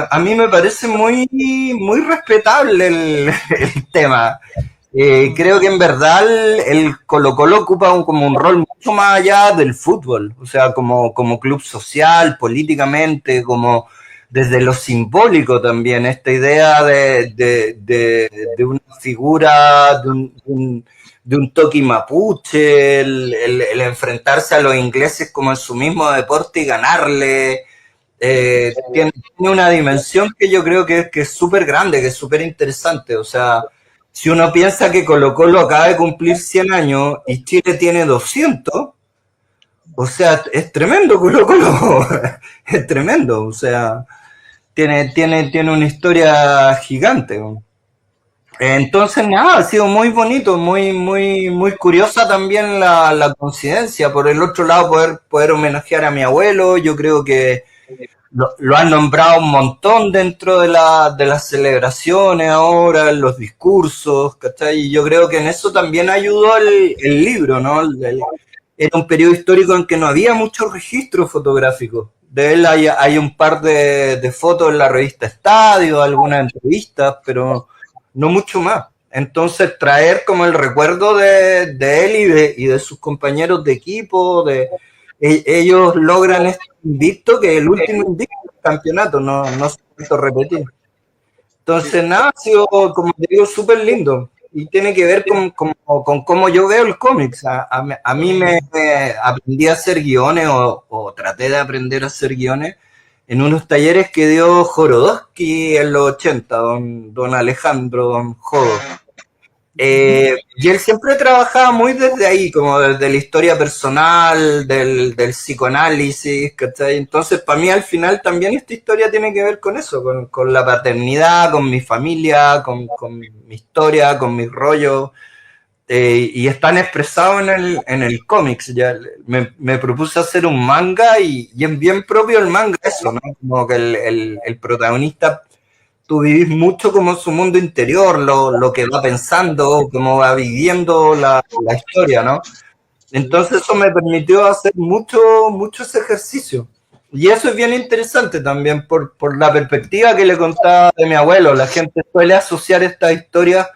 a mí me parece muy, muy respetable el tema. Creo que en verdad el Colo-Colo ocupa como un rol mucho más allá del fútbol, o sea, como club social, políticamente, como desde lo simbólico también, esta idea de una figura, de un toque mapuche, el enfrentarse a los ingleses como en su mismo deporte y ganarle. Tiene una dimensión que yo creo que es súper grande, que es súper interesante. O sea, si uno piensa que Colo-Colo acaba de cumplir 100 años y Chile tiene 200, o sea, es tremendo Colo-Colo, es tremendo. O sea, tiene una historia gigante. Entonces, nada, ha sido muy bonito, muy curiosa también la coincidencia. Por el otro lado, poder homenajear a mi abuelo, yo creo que lo han nombrado un montón dentro de las celebraciones ahora, en los discursos, ¿cachai? Y yo creo que en eso también ayudó el libro, ¿no? Era un periodo histórico en que no había muchos registros fotográficos. De él hay un par de fotos en la revista Estadio, algunas entrevistas, pero no mucho más. Entonces, traer como el recuerdo de él y de sus compañeros de equipo, ellos logran este invicto, que es el último invicto del campeonato, no se puede repetir. Entonces, nada, ha sido, como te digo, súper lindo. Y tiene que ver con cómo yo veo el cómics. A mí me aprendí a hacer guiones o traté de aprender a hacer guiones en unos talleres que dio Jorodowski en los 80, don Alejandro, don Jodo. Y él siempre trabajaba muy desde ahí, como desde la historia personal, del psicoanálisis, ¿cachai? Entonces, para mí al final también esta historia tiene que ver con eso, con la paternidad, con mi familia, con mi historia, con mis rollos, y están expresados en el cómics. Ya me propuse hacer un manga y es bien propio el manga eso, ¿no? Como que el protagonista, tú vivís mucho como su mundo interior, lo que va pensando, cómo va viviendo la historia, ¿no? Entonces eso me permitió hacer mucho ese ejercicio. Y eso es bien interesante también por la perspectiva que le contaba de mi abuelo. La gente suele asociar esta historia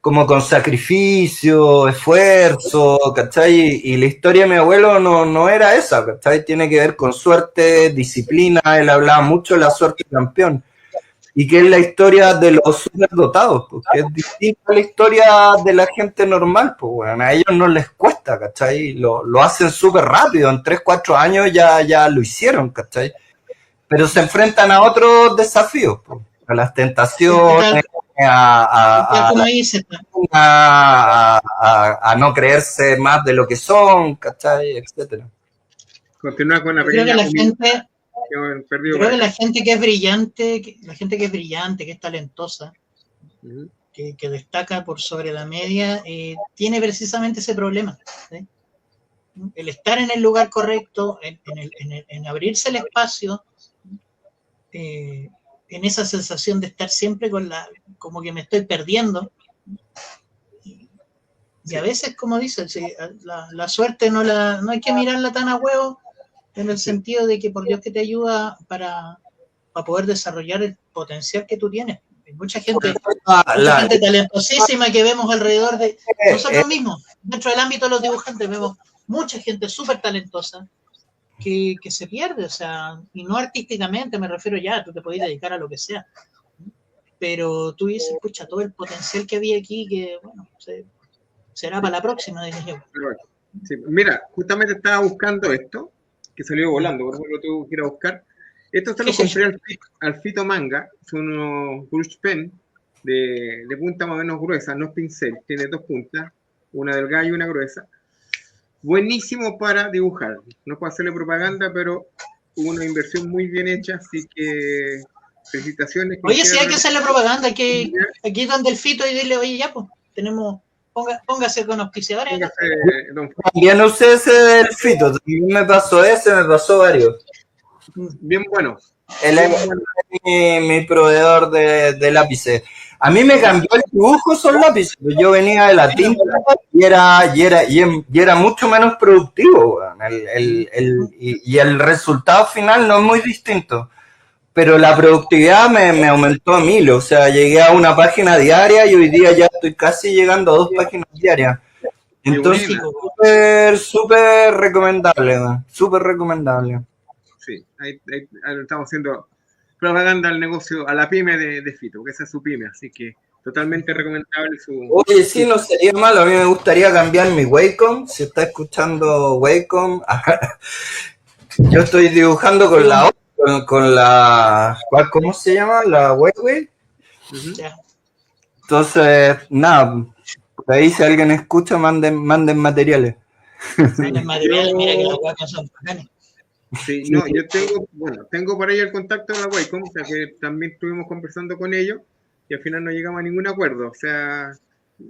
como con sacrificio, esfuerzo, ¿cachai? Y la historia de mi abuelo no era esa, ¿cachai? Tiene que ver con suerte, disciplina. Él hablaba mucho de la suerte campeón. Y que es la historia de los superdotados, porque es distinta a la historia de la gente normal, pues bueno, a ellos no les cuesta, ¿cachai? Lo hacen súper rápido, en 3, 4 años ya lo hicieron, ¿cachai? Pero se enfrentan a otros desafíos, pues, a las tentaciones, a no creerse más de lo que son, ¿cachai? Etcétera. Continúa con la pequeña creo que la gente que es brillante, que es talentosa, que destaca por sobre la media, tiene precisamente ese problema, ¿sí? El estar en el lugar correcto, en abrirse el espacio, en esa sensación de estar siempre como que me estoy perdiendo. Y a veces, como dicen, la suerte no hay que mirarla tan a huevo, en el sentido de que por Dios que te ayuda para poder desarrollar el potencial que tú tienes. Hay mucha gente talentosísima que vemos alrededor de nosotros mismos. Dentro del ámbito de los dibujantes vemos mucha gente súper talentosa que se pierde, o sea, y no artísticamente, me refiero ya, tú te podés dedicar a lo que sea. Pero tú dices, pucha, todo el potencial que había aquí, que bueno, será para la próxima, dije yo. Sí, mira, justamente estaba buscando esto, que salió volando, por ejemplo, tú quieras buscar. Esto se lo compré al Fito Manga, son unos brush pen de punta más o menos gruesa, no es pincel, tiene 2 puntas, una delgada y una gruesa. Buenísimo para dibujar, no puedo hacerle propaganda, pero una inversión muy bien hecha, así que felicitaciones. Oye, si hay que hacerle propaganda, aquí donde el Fito y dile, oye, ya, pues, tenemos... Póngase con auspiciadores. También usé ese del Fito, también me pasó varios. Bien bueno. Él es mi proveedor de lápices. A mí me cambió el dibujo esos lápices. Yo venía de la tinta y era mucho menos productivo. Y el resultado final no es muy distinto. Pero la productividad me aumentó a 1000. O sea, llegué a una página diaria y hoy día ya estoy casi llegando a 2 páginas diarias. Entonces, súper recomendable, súper recomendable. Sí, ahí estamos haciendo propaganda al negocio, a la pyme de Fito, porque esa es su pyme, así que totalmente recomendable su... Oye, sí, no sería malo, a mí me gustaría cambiar mi Wacom, si está escuchando Wacom, yo estoy dibujando con la ¿cómo se llama? La Wacom. Entonces, nada, por ahí si alguien escucha, manden materiales. Manden materiales, mira que los Wacom son bacanes. Sí, no, yo tengo por ahí el contacto de la Wacom, o sea que también estuvimos conversando con ellos y al final no llegamos a ningún acuerdo, o sea...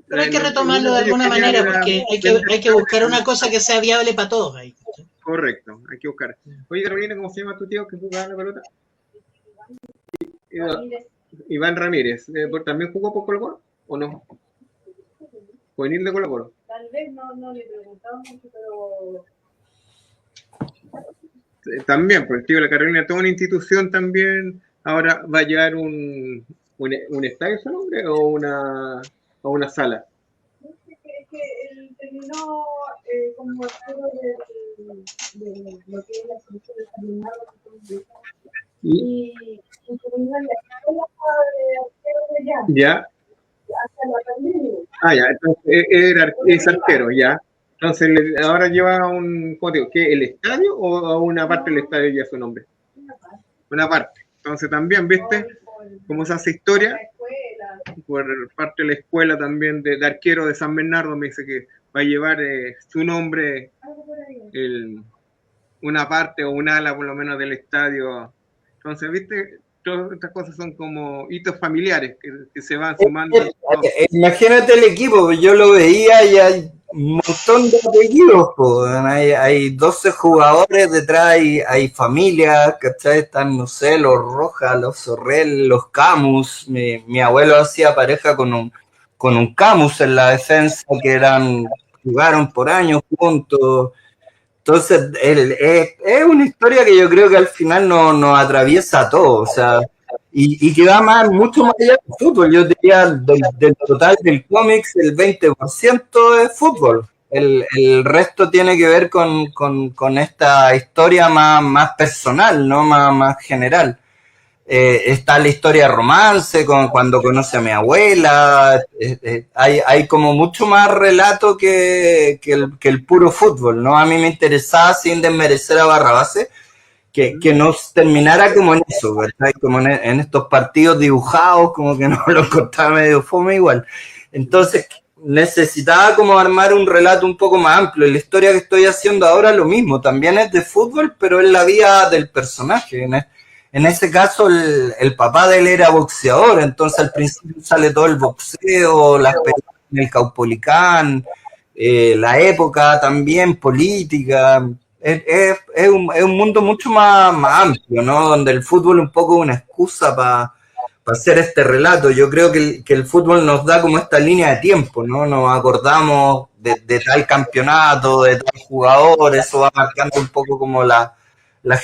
Pero hay que retomarlo de alguna manera, porque hay que buscar una cosa que sea viable para todos ahí. Correcto, hay que buscar. Oye, Carolina, ¿cómo se llama tu tío que jugaba la pelota? Iván Ramírez. ¿También jugó por Colo-Colo o no? ¿Juvenil de Colo-Colo? Tal vez no le preguntamos mucho, pero... También, pues el tío de la Carolina, toda una institución también, ahora va a llevar un estadio, ¿su nombre? ¿O una sala? Es que él terminó como arquero de lo que es la selección de San y terminó en la escuela de arquero de allá. ¿Ya? Hasta la pandemia. Ya, entonces es arquero, ya. Entonces, ahora lleva un código, ¿qué? ¿El estadio o una parte del estadio ya su nombre? Una parte. Entonces, también, ¿viste? Cómo se hace historia. Por parte de la escuela también de arquero de San Bernardo, me dice que va a llevar su nombre, una parte o un ala, por lo menos, del estadio. Entonces, ¿viste? Todas estas cosas son como hitos familiares que se van sumando. Imagínate el equipo, yo lo veía y hay un montón de apellidos, hay 12 jugadores detrás, hay familias, ¿cachai? Están, no sé, los Rojas, los Sorrell, los Camus. Mi abuelo hacía pareja con un Camus en la defensa, que jugaron por años juntos. Entonces, es una historia que yo creo que al final nos atraviesa a todos, o sea, y que va mucho más allá del fútbol. Yo diría del total del cómics, el 20% es fútbol. El resto tiene que ver con esta historia más personal, ¿no? Más general. Está la historia de romance, cuando conoce a mi abuela, hay como mucho más relato que el puro fútbol, ¿no? A mí me interesaba, sin desmerecer a Barrabás, que nos terminara como en eso, ¿verdad? Como en estos partidos dibujados, como que no lo encontraba medio fome igual. Entonces, necesitaba como armar un relato un poco más amplio. Y la historia que estoy haciendo ahora lo mismo, también es de fútbol, pero es la vida del personaje. En ese caso, el papá de él era boxeador, entonces al principio sale todo el boxeo, las peleas en el Caupolicán, la época también política. Es un mundo mucho más amplio, ¿no? Donde el fútbol es un poco una excusa para hacer este relato. Yo creo que el fútbol nos da como esta línea de tiempo, ¿no? Nos acordamos de tal campeonato, de tal jugador, eso va marcando un poco como las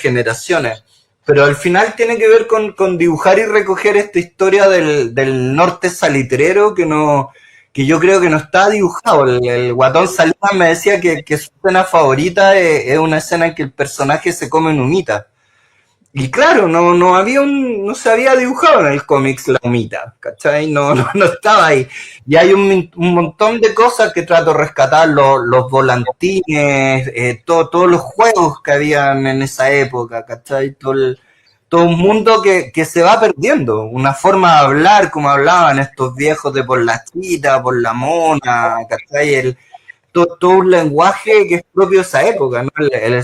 generaciones. Pero al final tiene que ver con dibujar y recoger esta historia del norte salitrero que yo creo que no está dibujado. El Guatón Salinas me decía que su escena favorita es una escena en que el personaje se come una humita. Y claro, no se había dibujado en el cómics la humita, ¿cachai? No estaba ahí. Y hay un montón de cosas que trato de rescatar, los volantines, todos los juegos que habían en esa época, ¿cachai? Todo un mundo que se va perdiendo, una forma de hablar, como hablaban estos viejos de por la chita, por la mona, ¿cachai? Todo un lenguaje que es propio de esa época, ¿no? El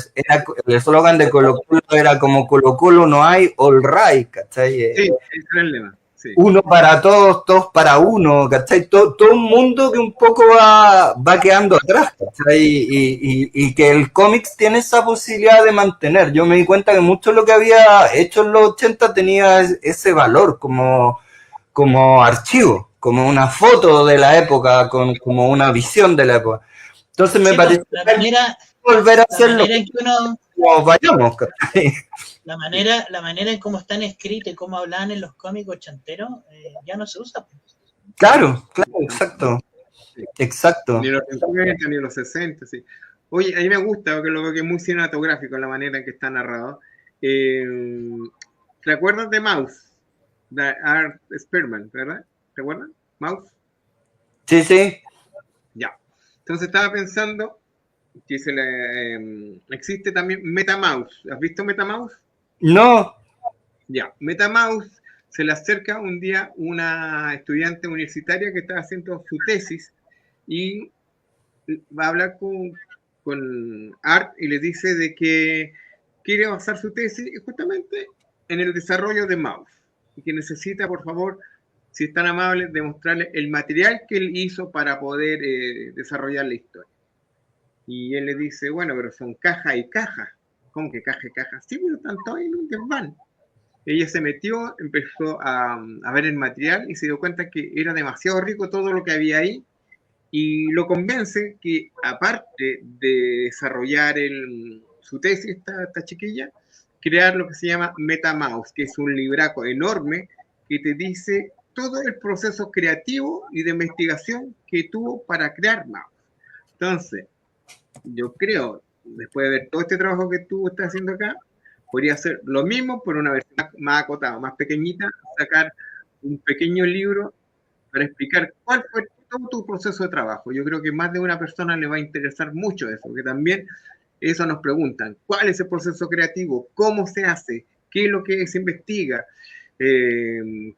eslogan de Colo Colo era como Colo Colo no hay, all right, ¿cachai? Sí, ese era el lema. Sí. uno para todos, todos para uno, ¿cachai? Todo un mundo que un poco va quedando atrás, ¿cachai? Y que el cómics tiene esa posibilidad de mantener. Yo me di cuenta que mucho de lo que había hecho en los 80 tenía ese valor como archivo, como una foto de la época, como una visión de la época. Entonces me Sí, parece la manera, volver a la hacerlo manera en que uno, como vayamos, ¿cachai? la manera en cómo están escritos y cómo hablan en los cómics ochenteros, ya no se usa. Claro, exacto. Sí. Exacto. Ni los 50 ni los 60, sí. Oye, a mí me gusta, porque lo veo que es muy cinematográfico la manera en que está narrado. ¿Te acuerdas de Mouse? De Art Spearman, ¿verdad? ¿Te acuerdas? Mouse. Sí, sí. Ya. Entonces estaba pensando que existe también MetaMouse. ¿Has visto MetaMouse? No. Ya. MetaMouse se le acerca un día una estudiante universitaria que está haciendo su tesis y va a hablar con Art y le dice de que quiere basar su tesis justamente en el desarrollo de Mouse y que necesita, por favor, si es tan amable, demostrarle el material que él hizo para poder desarrollar la historia. Y él le dice, bueno, pero son caja y caja. ¿Cómo que caja y caja? Sí, pero tanto ahí en un desván. Ella se metió, empezó a ver el material y se dio cuenta que era demasiado rico todo lo que había ahí y lo convence que aparte de desarrollar su tesis, esta chiquilla, crear lo que se llama MetaMouse, que es un libraco enorme que te dice todo el proceso creativo y de investigación que tuvo para crear Mouse. Entonces, yo creo, después de ver todo este trabajo que tú estás haciendo acá, podría hacer lo mismo, por una versión más acotada, más pequeñita, sacar un pequeño libro para explicar cuál fue todo tu proceso de trabajo. Yo creo que más de una persona le va a interesar mucho eso, porque también eso nos preguntan, ¿cuál es el proceso creativo? ¿Cómo se hace? ¿Qué es lo que se investiga?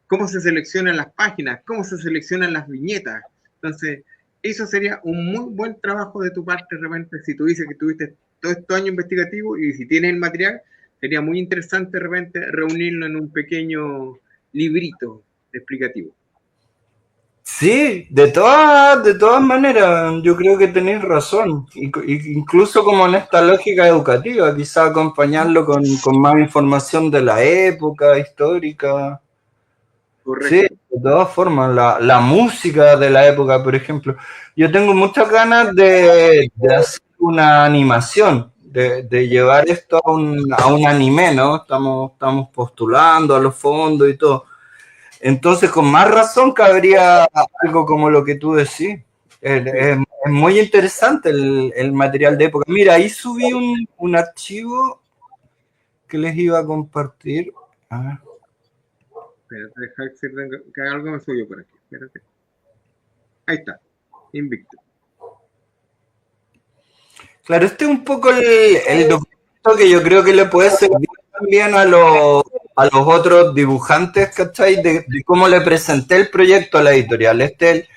¿Cómo se seleccionan las páginas? ¿Cómo se seleccionan las viñetas? Entonces, eso sería un muy buen trabajo de tu parte, de repente, si tú dices que tuviste todo este año investigativo y si tienes el material, sería muy interesante de repente reunirlo en un pequeño librito explicativo. Sí, de todas maneras, yo creo que tenéis razón. Incluso como en esta lógica educativa, quizá acompañarlo con más información de la época histórica. Sí, Correcto. de todas formas, la música de la época, por ejemplo. Yo tengo muchas ganas de hacer una animación, de llevar esto a un anime, ¿no? Estamos postulando a los fondos y todo. Entonces, con más razón cabría algo como lo que tú decís. Es muy interesante el material de época. Mira, ahí subí un archivo que les iba a compartir. A ver. Espérate, deja que algo me suyo por aquí. Espérate. Ahí está. Invicto. Claro, este es un poco el documento que yo creo que le puede servir también a los otros dibujantes, ¿cachai? De cómo le presenté el proyecto a la editorial. Este es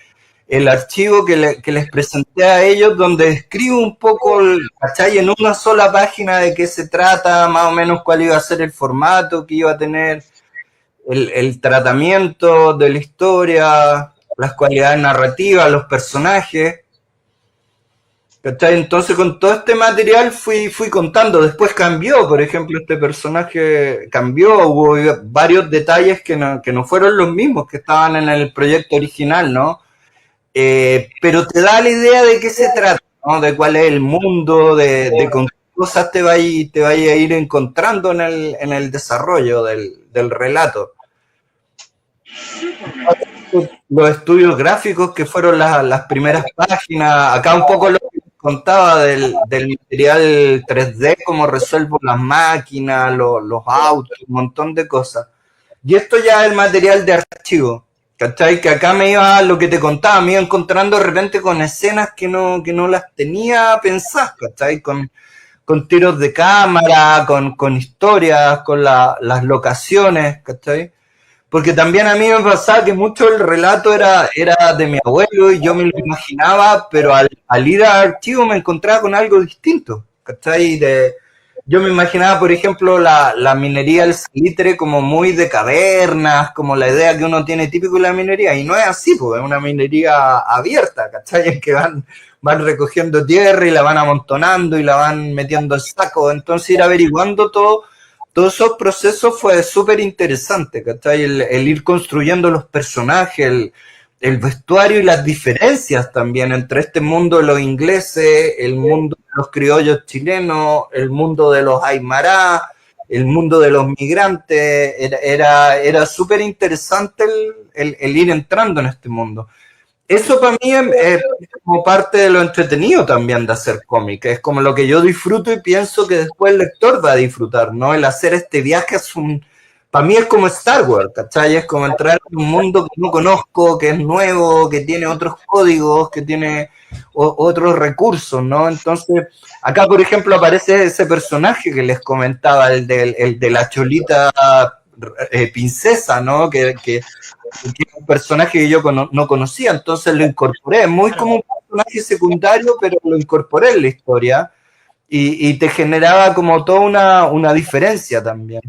el archivo que les presenté a ellos, donde escribo un poco, ¿cachai? En una sola página de qué se trata, más o menos cuál iba a ser el formato que iba a tener, el tratamiento de la historia, las cualidades narrativas, los personajes. ¿Cachai? Entonces con todo este material fui contando, después cambió, por ejemplo, este personaje cambió, hubo varios detalles que no fueron los mismos que estaban en el proyecto original, ¿no? Pero te da la idea de qué se trata, ¿no? De cuál es el mundo, de con qué cosas te vayas a ir encontrando en el desarrollo del relato. Los estudios gráficos que fueron las primeras páginas, acá un poco lo que contaba del material 3D, cómo resuelvo las máquinas, los autos, un montón de cosas. Y esto ya es el material de archivo, ¿cachai? Que acá me iba, lo que te contaba, me iba encontrando de repente con escenas que no las tenía pensadas, ¿cachai? Con tiros de cámara, con historias, con las locaciones, ¿cachai? Porque también a mí me pasaba que mucho el relato era de mi abuelo y yo me lo imaginaba, pero al ir al archivo me encontraba con algo distinto, ¿cachai? De yo me imaginaba, por ejemplo, la minería del salitre como muy de cavernas, como la idea que uno tiene típico de la minería, y no es así, pues es una minería abierta, ¿cachai? En que van recogiendo tierra y la van amontonando y la van metiendo en saco, entonces ir averiguando todos esos procesos fue súper interesante, ¿cachai? El ir construyendo los personajes, el vestuario y las diferencias también entre este mundo de los ingleses, el mundo de los criollos chilenos, el mundo de los aymara, el mundo de los migrantes. Era súper interesante el ir entrando en este mundo. Eso para mí es como parte de lo entretenido también de hacer cómic. Es como lo que yo disfruto y pienso que después el lector va a disfrutar, ¿no? El hacer este viaje es para mí es como Star Wars, ¿cachai? Es como entrar en un mundo que no conozco, que es nuevo, que tiene otros códigos, que tiene otros recursos, ¿no? Entonces, acá, por ejemplo, aparece ese personaje que les comentaba, el de la cholita princesa, ¿no? Que es un personaje que yo no conocía, entonces lo incorporé, muy como un personaje secundario, pero lo incorporé en la historia y te generaba como toda una diferencia también.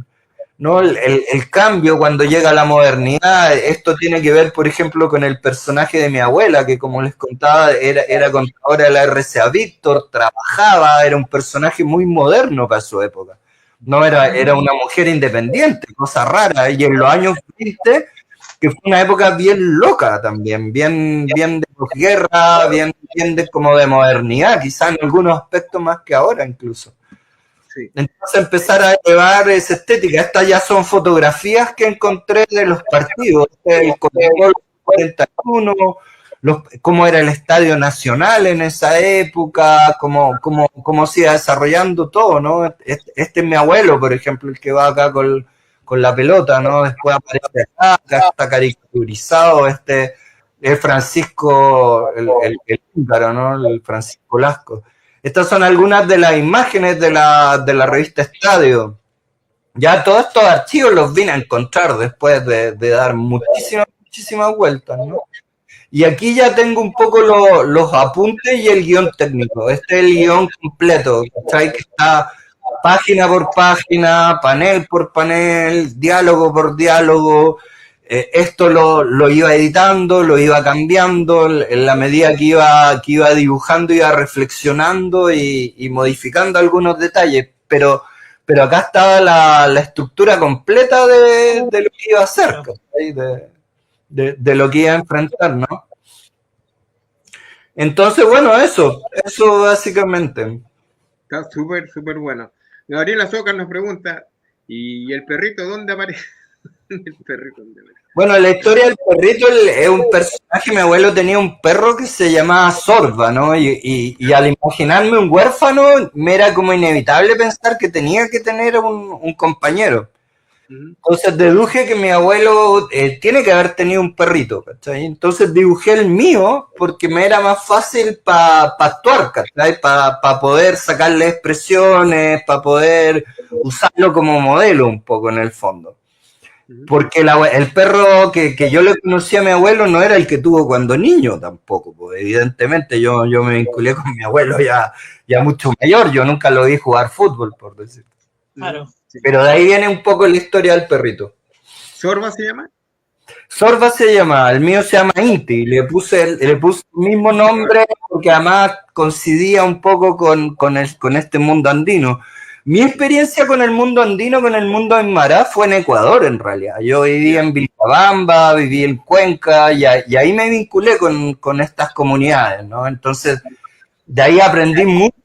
¿No? El cambio cuando llega la modernidad, esto tiene que ver, por ejemplo, con el personaje de mi abuela, que como les contaba, era contadora de la RCA Víctor, trabajaba, era un personaje muy moderno para su época. No era una mujer independiente, cosa rara, y en los años 20, que fue una época bien loca también, bien de posguerra, bien como de modernidad, quizás en algunos aspectos más que ahora incluso. Sí. Entonces empezar a llevar esa estética. Estas ya son fotografías que encontré de los partidos, el Colo-Colo 41, cómo era el Estadio Nacional en esa época, cómo se iba desarrollando todo, ¿no? Este es mi abuelo, por ejemplo, el que va acá con la pelota, ¿no? Después aparece acá está caricaturizado, es Francisco, el húngaro, ¿no? El Francisco Lasco. Estas son algunas de las imágenes de la revista Estadio. Ya todos estos archivos los vine a encontrar después de dar muchísimas vueltas, ¿no? Y aquí ya tengo un poco los apuntes y el guión técnico. Este es el guión completo, ¿sabes? Que está página por página, panel por panel, diálogo por diálogo. Esto lo iba editando, lo iba cambiando en la medida que iba dibujando, iba reflexionando y modificando algunos detalles, pero acá estaba la estructura completa de lo que iba a hacer, de lo que iba a enfrentar, ¿no? Entonces, bueno, eso básicamente. Está súper bueno. Gabriela Zócar nos pregunta, ¿y el perrito dónde aparece? El perrito dónde aparece. Bueno, la historia del perrito es un personaje. Mi abuelo tenía un perro que se llamaba Sorba, ¿no? Y al imaginarme un huérfano, me era como inevitable pensar que tenía que tener un compañero. Entonces deduje que mi abuelo tiene que haber tenido un perrito, ¿cachai? Entonces dibujé el mío porque me era más fácil para actuar, ¿cachai? Para poder sacarle expresiones, para poder usarlo como modelo un poco en el fondo. Porque el perro que yo le conocí a mi abuelo no era el que tuvo cuando niño tampoco, pues evidentemente yo me vinculé con mi abuelo ya mucho mayor, yo nunca lo vi jugar fútbol, por decir. Claro. Pero de ahí viene un poco la historia del perrito. ¿Sorba se llama? Sorba se llama, el mío se llama Inti, le puse el mismo nombre porque además coincidía un poco con este mundo andino. Mi experiencia con el mundo andino, con el mundo aymara, fue en Ecuador en realidad. Yo viví en Vilcabamba, viví en Cuenca y ahí me vinculé con estas comunidades, ¿no? Entonces, de ahí aprendí mucho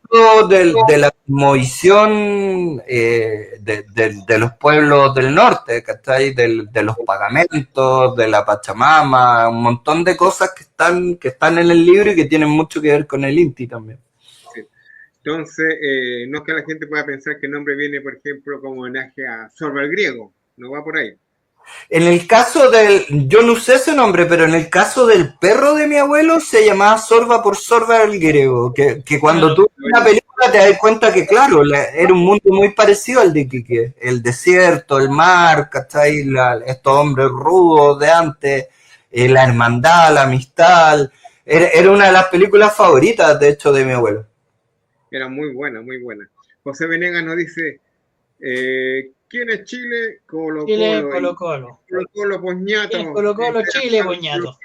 de la cosmovisión de los pueblos del norte, ¿cachai? De los pagamentos, de la Pachamama, un montón de cosas que están en el libro y que tienen mucho que ver con el Inti también. Entonces, no es que la gente pueda pensar que el nombre viene, por ejemplo, como homenaje a Sorba el griego, no va por ahí. En el caso yo no usé ese nombre, pero en el caso del perro de mi abuelo se llamaba Sorba por Sorba el griego, que cuando tú ves la película te das cuenta que, claro, era un mundo muy parecido al de Iquique, el desierto, el mar, ¿cachai? Estos hombres rudos de antes, la hermandad, la amistad, era una de las películas favoritas, de hecho, de mi abuelo. Era muy buena, muy buena. José Venegas nos dice, ¿quién es Chile? Colo Chile, Colo. Colo-Colo. Colo Colo, Poñato. ¿Quién es Colo-Colo? Chile, Poñato.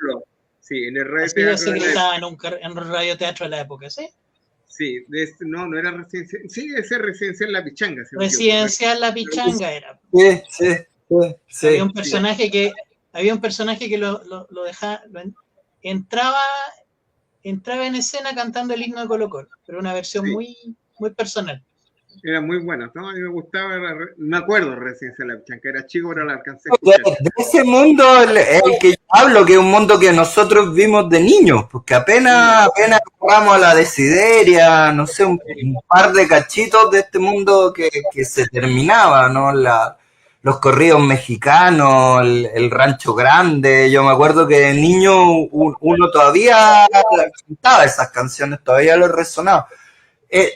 Sí, en el radio Así teatro. se gritaba en un radioteatro de la época, ¿sí? Sí, no era residencial. Sí, debe ser residencial La Pichanga. Si no me equivoco. Residencial La Pichanga era. Sí. Había un personaje que lo dejaba, entraba en escena cantando el himno de Colo-Colo, pero una versión Sí. muy personal. Era muy buena, ¿no? A mí me gustaba, me acuerdo residencial La Pichanga, era chico, pero la alcancé a escuchar. De ese mundo el que yo hablo, que es un mundo que nosotros vimos de niños, porque apenas jugamos a la desideria, no sé, un par de cachitos de este mundo que se terminaba, ¿no? Los corridos mexicanos, el Rancho Grande. Yo me acuerdo que de niño uno todavía cantaba esas canciones, todavía lo resonaba.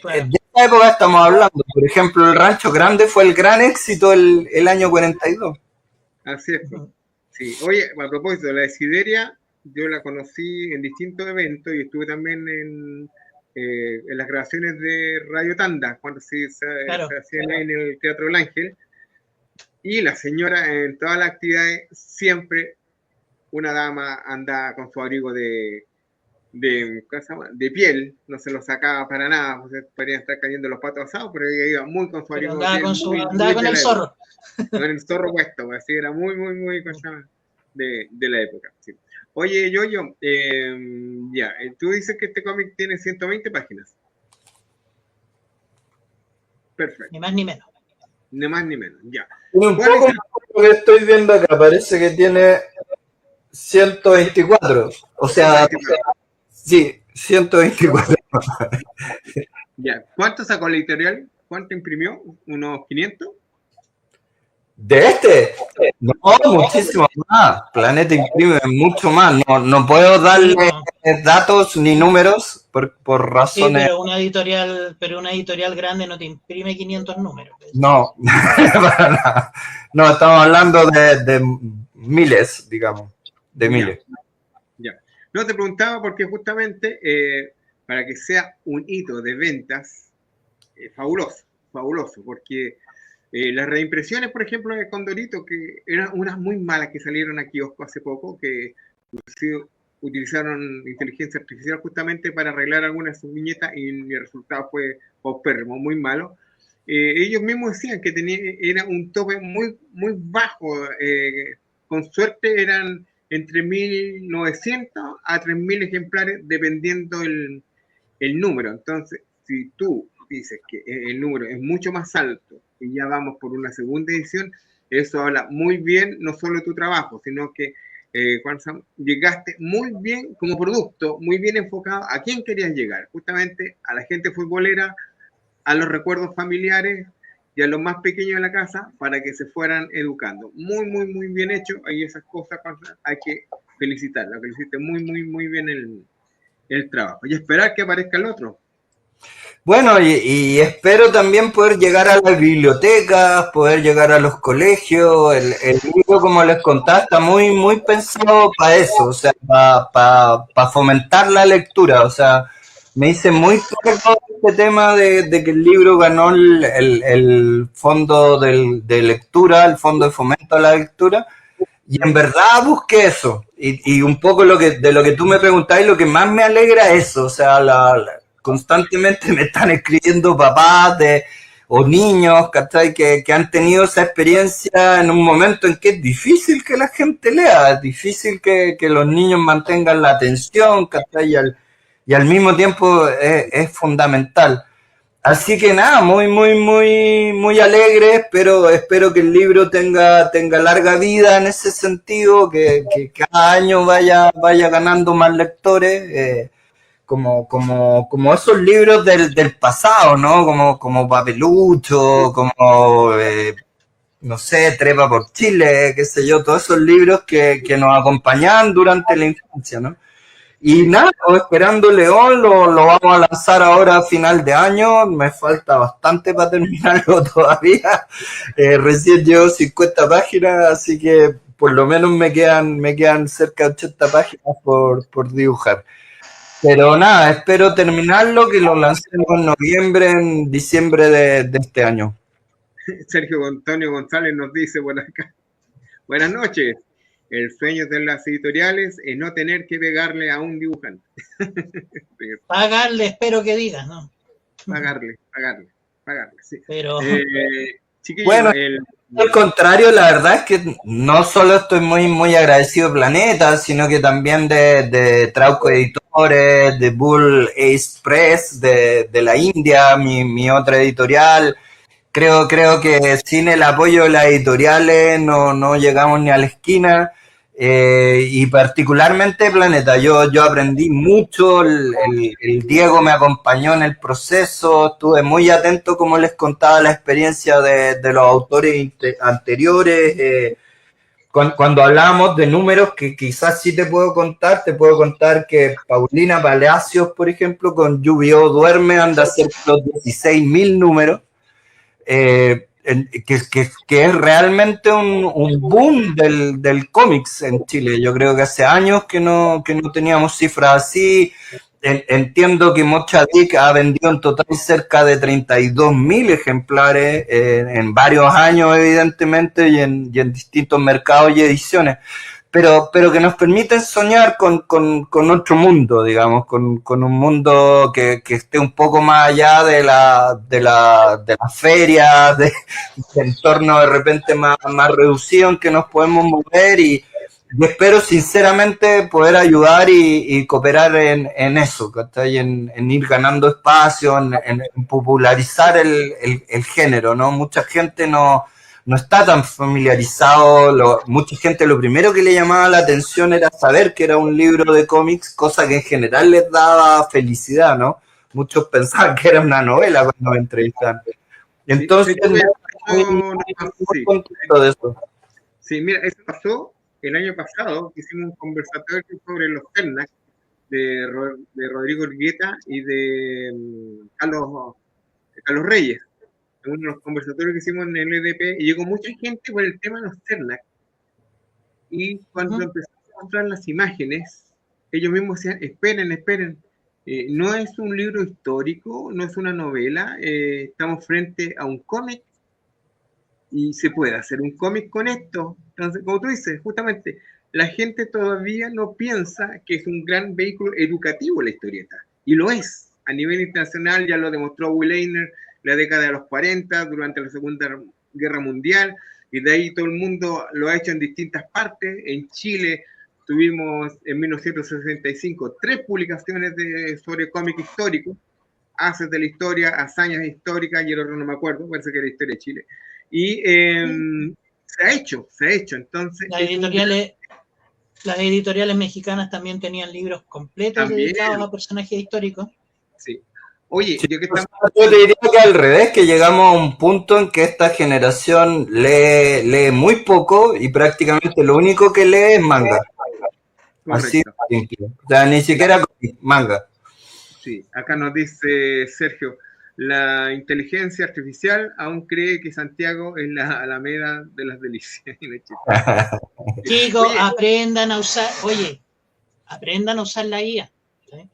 Claro. De esa época estamos hablando. Por ejemplo, el Rancho Grande fue el gran éxito el año 42. Así es. Sí. Oye, a propósito, la Desideria, yo la conocí en distintos eventos y estuve también en las grabaciones de Radio Tanda, cuando se hacían en el Teatro del Ángel. Y la señora en todas las actividades, siempre una dama anda con su abrigo de piel, no se lo sacaba para nada, pues podrían estar cayendo los patos asados, pero ella iba muy con su abrigo. Andaba con el zorro. Con el zorro puesto, así era muy cosa de la época. Sí. Oye, Yoyo, ya, tú dices que este cómic tiene 120 páginas. Perfecto. Ni más ni menos. Ni más ni menos, ya. Un poco lo que estoy viendo acá, parece que tiene 124. O sea, sí, 124. Ya. ¿Cuánto sacó la editorial? ¿Cuánto imprimió? ¿Unos 500? ¿De este? No, muchísimo más. Planeta imprime mucho más. No puedo darle datos ni números por razones. Sí, pero una editorial grande no te imprime 500 números. No, para nada. No, estamos hablando de miles, digamos. De miles. Ya. No, te preguntaba porque justamente para que sea un hito de ventas, fabuloso, porque las reimpresiones, por ejemplo, de Condorito, que eran unas muy malas que salieron a kiosco hace poco, que utilizaron inteligencia artificial justamente para arreglar algunas de sus viñetas y el resultado fue paupérrimo, muy malo. Ellos mismos decían que era un tope muy bajo, con suerte eran entre 1.900 a 3.000 ejemplares dependiendo el número. Entonces, si tú dices que el número es mucho más alto y ya vamos por una segunda edición, eso habla muy bien no solo de tu trabajo, sino que llegaste muy bien como producto, muy bien enfocado a quién querías llegar, justamente a la gente futbolera, a los recuerdos familiares y a los más pequeños de la casa para que se fueran educando. Muy bien hecho, y esas cosas hay que felicitarla, que hiciste muy bien el trabajo y esperar que aparezca el otro. Bueno, y espero también poder llegar a las bibliotecas, poder llegar a los colegios. El libro, como les contaba, está muy pensado para eso, o sea, para fomentar la lectura. O sea, me hice muy cargo de este tema de que el libro ganó el fondo de lectura, el fondo de fomento a la lectura, y en verdad busqué eso. Y un poco de lo que tú me preguntabas, lo que más me alegra es eso, o sea, constantemente me están escribiendo papás o niños, ¿cachai? Que han tenido esa experiencia en un momento en que es difícil que la gente lea, es difícil que los niños mantengan la atención, ¿cachai? Y al mismo tiempo es fundamental. Así que nada, muy alegre, espero que el libro tenga larga vida en ese sentido, que cada año vaya ganando más lectores, como esos libros del pasado, ¿no? Como Papelucho, como no sé, Trepa por Chile, qué sé yo, todos esos libros que nos acompañaban durante la infancia, ¿no? Y nada, esperando León, lo vamos a lanzar ahora a final de año, me falta bastante para terminarlo todavía, recién llevo 50 páginas, así que por lo menos me quedan cerca de 80 páginas por dibujar. Pero nada, espero terminarlo, que lo lancemos en noviembre, en diciembre de este año. Sergio Antonio González nos dice por acá. Buenas noches. El sueño de las editoriales es no tener que pegarle a un dibujante. Pagarle, espero que digas, ¿no? Pagarle, sí. Pero... chiquillo, bueno, al contrario, la verdad es que no solo estoy muy agradecido de Planeta, sino que también de Trauco Editores, de Bull Ace Press, de la India, mi otra editorial. Creo que sin el apoyo de las editoriales no llegamos ni a la esquina. Y particularmente Planeta, yo aprendí mucho, el Diego me acompañó en el proceso, estuve muy atento, como les contaba, la experiencia de los autores anteriores. Cuando hablábamos de números, que quizás sí te puedo contar que Paulina Palacios, por ejemplo, con Yu-Gi-Oh! Duerme anda cerca de los 16.000 números. Que es realmente un boom del cómics en Chile. Yo creo que hace años que no teníamos cifras así. Entiendo que Mochadik ha vendido en total cerca de 32.000 ejemplares en varios años, evidentemente, y en distintos mercados y ediciones. Pero que nos permiten soñar con otro mundo, digamos, con un mundo que esté un poco más allá de la feria, del entorno de repente más reducido en que nos podemos mover, y espero sinceramente poder ayudar y cooperar en eso, ¿cachai? En ir ganando espacio, en popularizar el género, ¿no? Mucha gente no está tan familiarizado, mucha gente lo primero que le llamaba la atención era saber que era un libro de cómics, cosa que en general les daba felicidad, ¿no? Muchos pensaban que era una novela cuando me entrevistaban. Entonces, muy contento de eso. Sí, mira, eso pasó el año pasado, hicimos un conversatorio sobre los Cernac de Rodrigo Urgueta y de Carlos Reyes, uno de los conversatorios que hicimos en el EDP, y llegó mucha gente por el tema de los Cernac. Y cuando empezamos a mostrar las imágenes, ellos mismos decían, esperen, no es un libro histórico, no es una novela, estamos frente a un cómic y se puede hacer un cómic con esto. Entonces, como tú dices, justamente, la gente todavía no piensa que es un gran vehículo educativo la historieta, y lo es. A nivel internacional ya lo demostró Will Eisner la década de los 40, durante la Segunda Guerra Mundial, y de ahí todo el mundo lo ha hecho en distintas partes. En Chile tuvimos en 1965 3 publicaciones sobre cómic histórico, Haces de la Historia, Hazañas Históricas, y el otro no me acuerdo, parece que era Historia de Chile. Y se ha hecho. Entonces, las editoriales mexicanas también tenían libros completos dedicados a personajes históricos. Sí. Oye, sí, yo te diría que al revés, que llegamos a un punto en que esta generación lee muy poco y prácticamente lo único que lee es manga. Correcto. Así de simple. O sea, ni siquiera manga. Sí, acá nos dice Sergio, la inteligencia artificial aún cree que Santiago es la Alameda de las Delicias. Chicos, aprendan a usar la IA.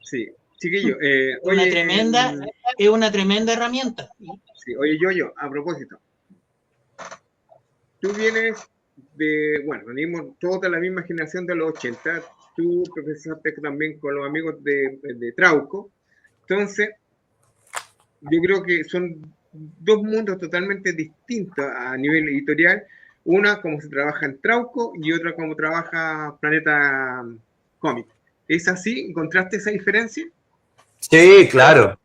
Sí, chiquillo. Es una tremenda herramienta. Sí, oye, yo, a propósito, tú vienes venimos todos de la misma generación de los 80, tú profesaste también con los amigos de Trauco, entonces yo creo que son dos mundos totalmente distintos a nivel editorial, una como se trabaja en Trauco y otra como trabaja Planeta Cómic. ¿Es así? ¿Encontraste esa diferencia? Sí, claro,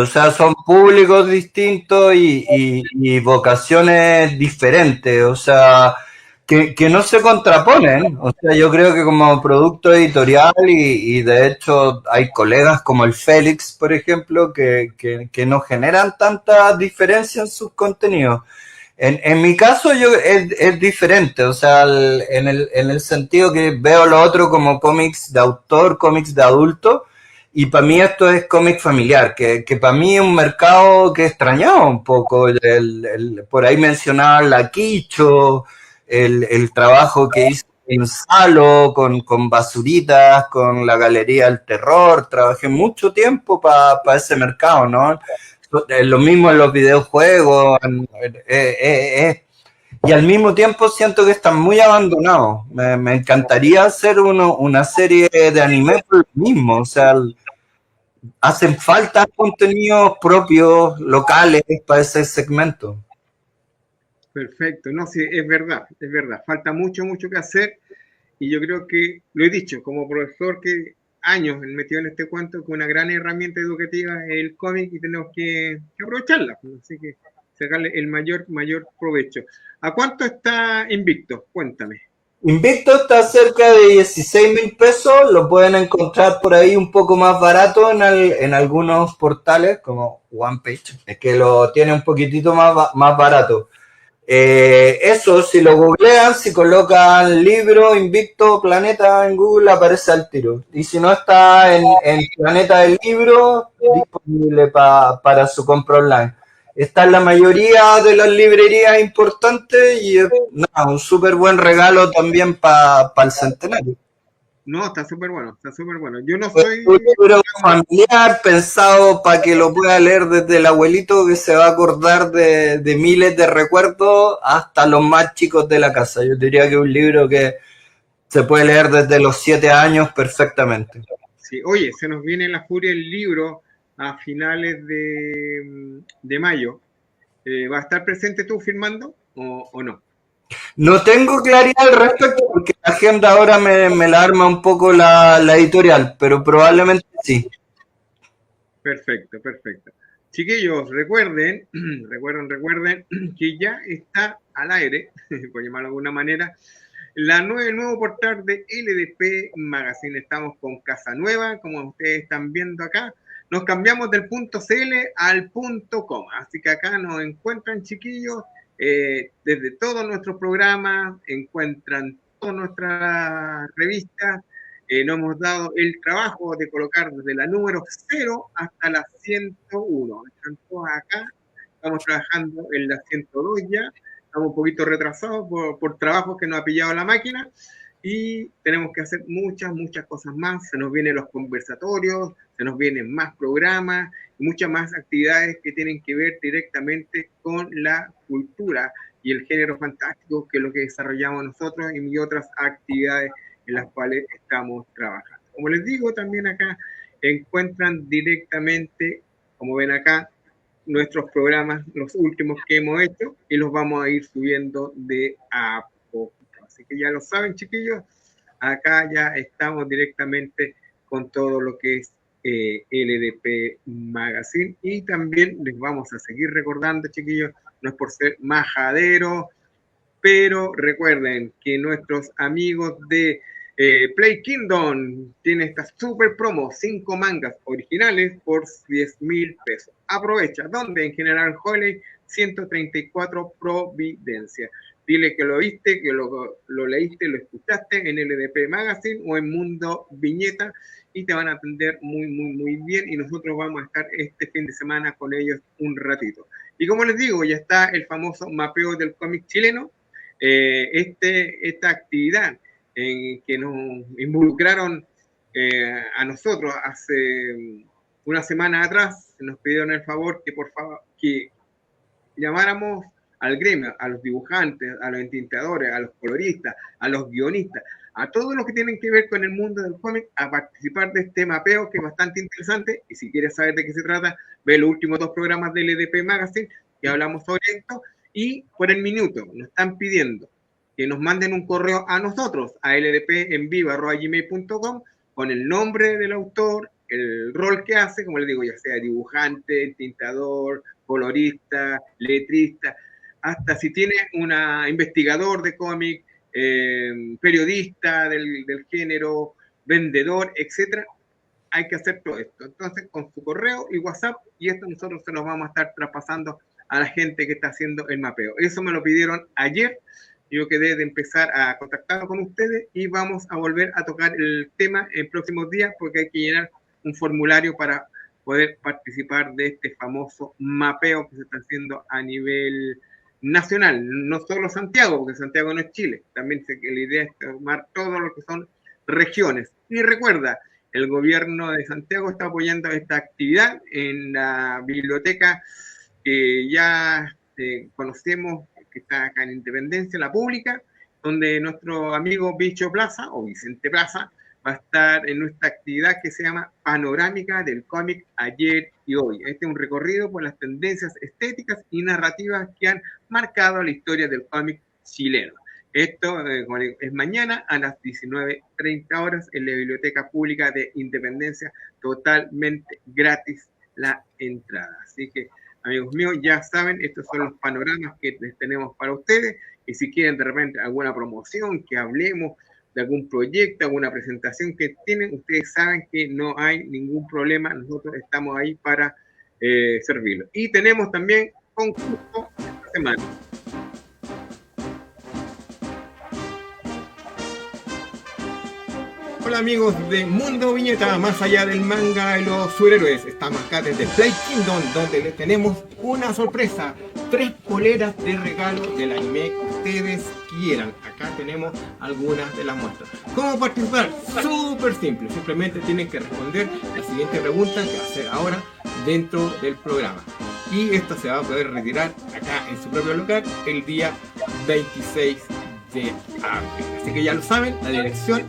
o sea, son públicos distintos y vocaciones diferentes, o sea, que no se contraponen. O sea, yo creo que como producto editorial, y de hecho hay colegas como el Félix, por ejemplo, que no generan tanta diferencia en sus contenidos. En mi caso es diferente, o sea, en el sentido que veo lo otro como cómics de autor, cómics de adulto, y para mí esto es cómic familiar, que para mí es un mercado que extrañaba un poco. Por ahí mencionaba la Quicho, el trabajo que hizo en Salo, con Basuritas, con la Galería del Terror. Trabajé mucho tiempo para ese mercado, ¿no? Lo mismo en los videojuegos. Y al mismo tiempo siento que están muy abandonados. Me encantaría hacer una serie de anime por lo mismo. O sea, hacen falta contenidos propios, locales, para ese segmento. Perfecto, no, sí, es verdad, falta mucho, mucho que hacer y yo creo que, lo he dicho, como profesor que años metido en este cuento, que una gran herramienta educativa es el cómic y tenemos que aprovecharla, así que sacarle el mayor provecho. ¿A cuánto está Invicto? Cuéntame. Invicto está cerca de 16.000 pesos, lo pueden encontrar por ahí un poco más barato en algunos portales como OnePage, es que lo tiene un poquitito más barato. Eso, si lo googlean, si colocan libro, Invicto, Planeta en Google, aparece al tiro. Y si no está en Planeta del Libro, disponible para su compra online. Está en la mayoría de las librerías importantes y es un súper buen regalo también para el centenario. No, está súper bueno, está súper bueno. Yo no Es soy... un libro familiar pensado para que lo pueda leer desde el abuelito que se va a acordar de miles de recuerdos hasta los más chicos de la casa. Yo diría que es un libro que se puede leer desde los 7 años perfectamente. Sí, oye, se nos viene la furia del libro a finales de mayo. ¿Va a estar presente tú firmando o no? No tengo claridad al respecto porque la agenda ahora me la arma un poco la editorial, pero probablemente sí. Perfecto, perfecto. Chiquillos, recuerden que ya está al aire, por llamarlo de alguna manera, el nuevo portal de LDP Magazine. Estamos con Casa Nueva, como ustedes están viendo acá. Nos cambiamos del .cl al .com, así que acá nos encuentran, chiquillos, desde todos nuestros programas, encuentran todas nuestras revistas. Nos hemos dado el trabajo de colocar desde la número 0 hasta la 101. Están todas acá, estamos trabajando en la 102 ya, estamos un poquito retrasados por trabajos que nos ha pillado la máquina y tenemos que hacer muchas cosas más. Se nos vienen los conversatorios, se nos vienen más programas y muchas más actividades que tienen que ver directamente con la cultura y el género fantástico, que es lo que desarrollamos nosotros, y otras actividades en las cuales estamos trabajando. Como les digo, también acá encuentran directamente, como ven acá, nuestros programas, los últimos que hemos hecho, y los vamos a ir subiendo de a poco. Así que ya lo saben, chiquillos, acá ya estamos directamente con todo lo que es LDP Magazine, y también les vamos a seguir recordando, chiquillos, no es por ser majadero, pero recuerden que nuestros amigos de Play Kingdom tienen esta super promo, 5 mangas originales por 10.000 pesos. Aprovecha, ¿dónde? En General Holiday 134 Providencia. Dile que lo viste, que lo leíste, lo escuchaste en LDP Magazine o en Mundo Viñeta y te van a atender muy bien, y nosotros vamos a estar este fin de semana con ellos un ratito. Y como les digo, ya está el famoso mapeo del cómic chileno, esta actividad en que nos involucraron a nosotros hace una semana atrás. Nos pidieron el favor que por favor que llamáramos al gremio, a los dibujantes, a los entintadores, a los coloristas, a los guionistas, a todos los que tienen que ver con el mundo del cómic, a participar de este mapeo que es bastante interesante. Y si quieres saber de qué se trata, ve los últimos 2 programas del LDP Magazine que hablamos sobre esto. Y por el minuto nos están pidiendo que nos manden un correo a nosotros, a ldpenviva@gmail.com, con el nombre del autor, el rol que hace, como les digo, ya sea dibujante, tintador, colorista, letrista, hasta si tiene un investigador de cómic, periodista del género, vendedor, etcétera. Hay que hacer todo esto. Entonces, con su correo y WhatsApp, y esto nosotros se los vamos a estar traspasando a la gente que está haciendo el mapeo. Eso me lo pidieron ayer. Yo quedé de empezar a contactar con ustedes y vamos a volver a tocar el tema en próximos días, porque hay que llenar un formulario para poder participar de este famoso mapeo que se está haciendo a nivel nacional, no solo Santiago, porque Santiago no es Chile, también la idea es tomar todo lo que son regiones. Y recuerda, el gobierno de Santiago está apoyando esta actividad en la biblioteca que ya conocemos, que está acá en Independencia, la pública, donde nuestro amigo Bicho Plaza, o Vicente Plaza, va a estar en nuestra actividad que se llama Panorámica del cómic ayer y hoy. Este es un recorrido por las tendencias estéticas y narrativas que han marcado la historia del cómic chileno. Esto es mañana a las 19:30 horas en la Biblioteca Pública de Independencia, totalmente gratis la entrada. Así que, amigos míos, ya saben, estos son los panoramas que les tenemos para ustedes, y si quieren de repente alguna promoción, que hablemos de algún proyecto, alguna presentación que tienen, ustedes saben que no hay ningún problema, nosotros estamos ahí para servirlo. Y tenemos también concurso esta semana. Hola amigos de Mundo Viñeta, más allá del manga y los superhéroes. Estamos acá desde Play Kingdom, donde les tenemos una sorpresa. 3 poleras de regalo del anime que ustedes quieran. Acá tenemos algunas de las muestras. ¿Cómo participar? Súper simple. Simplemente tienen que responder la siguiente pregunta que va a hacer ahora dentro del programa. Y esto se va a poder retirar acá en su propio local el día 26 de abril. Así que ya lo saben, la dirección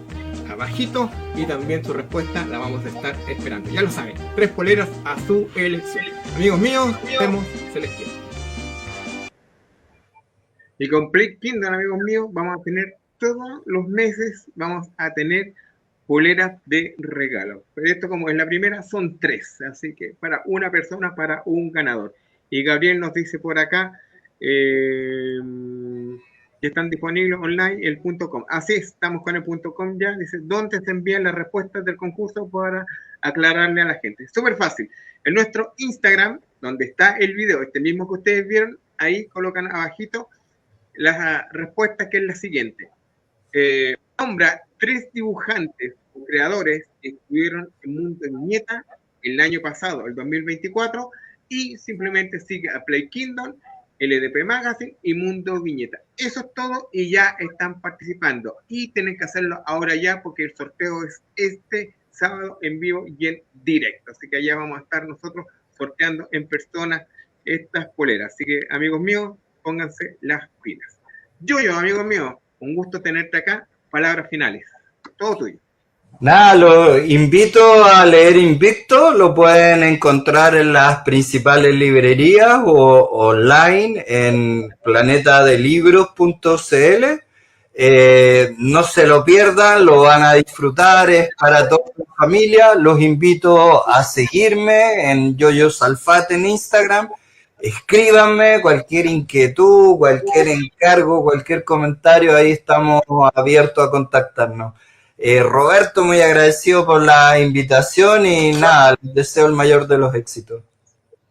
abajito, y también su respuesta la vamos a estar esperando. Ya lo saben, 3 poleras a su elección. Amigos míos, vemos, se les quiere. Y con Play Kingdom, amigos míos, vamos a tener todos los meses, vamos a tener poleras de regalo. Pero esto, como es la primera, son 3, así que para una persona, para un ganador. Y Gabriel nos dice por acá que están disponibles online el .com. Así es, estamos con el .com ya. Dice, ¿dónde se envían las respuestas del concurso para aclararle a la gente? Súper fácil. En nuestro Instagram, donde está el video, este mismo que ustedes vieron, ahí colocan abajito la respuesta, que es la siguiente. Nombra 3 dibujantes o creadores que estuvieron en Mundo Viñeta el año pasado, el 2024, y simplemente sigue a Play Kingdom, LDP Magazine y Mundo Viñeta. Eso es todo, y ya están participando. Y tienen que hacerlo ahora ya, porque el sorteo es este sábado en vivo y en directo. Así que allá vamos a estar nosotros sorteando en persona estas poleras. Así que, amigos míos, pónganse las pilas. Yo, amigos míos, un gusto tenerte acá. Palabras finales. Todo tuyo. Nada, lo invito a leer Invicto, lo pueden encontrar en las principales librerías o online en planetadelibros.cl. No se lo pierdan, lo van a disfrutar, es para toda la familia. Los invito a seguirme en Yoyo Salfate en Instagram. Escríbanme cualquier inquietud, cualquier encargo, cualquier comentario, ahí estamos abiertos a contactarnos. Roberto, muy agradecido por la invitación y nada, les deseo el mayor de los éxitos.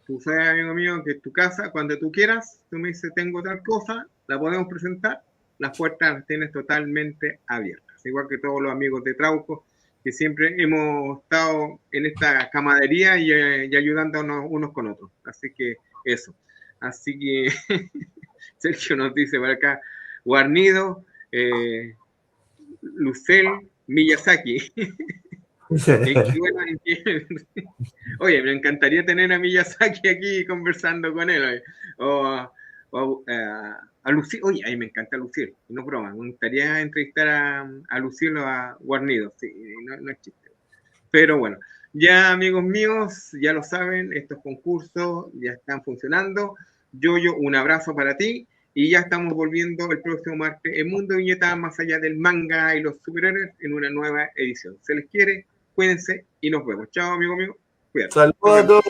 Tú sabes, amigo mío, que en tu casa, cuando tú quieras, tú me dices, tengo tal cosa, la podemos presentar, las puertas las tienes totalmente abiertas. Igual que todos los amigos de Trauco, que siempre hemos estado en esta camaradería y ayudándonos unos con otros. Así que eso. Así que Sergio nos dice por acá, Guarnido, Lucel, Miyazaki. Oye, me encantaría tener a Miyazaki aquí conversando con él. O a Lucille. Oye, ahí me encanta Lucille, no broma. Me gustaría entrevistar a Lucille o a Guarnido. Sí, no es chiste. Pero bueno, ya amigos míos, ya lo saben, estos concursos ya están funcionando. Yoyo, un abrazo para ti. Y ya estamos volviendo el próximo martes en Mundo Viñeta, más allá del manga y los superhéroes, en una nueva edición. Se les quiere, cuídense y nos vemos. Chao, amigo mío. Cuídate. Saludos a todos.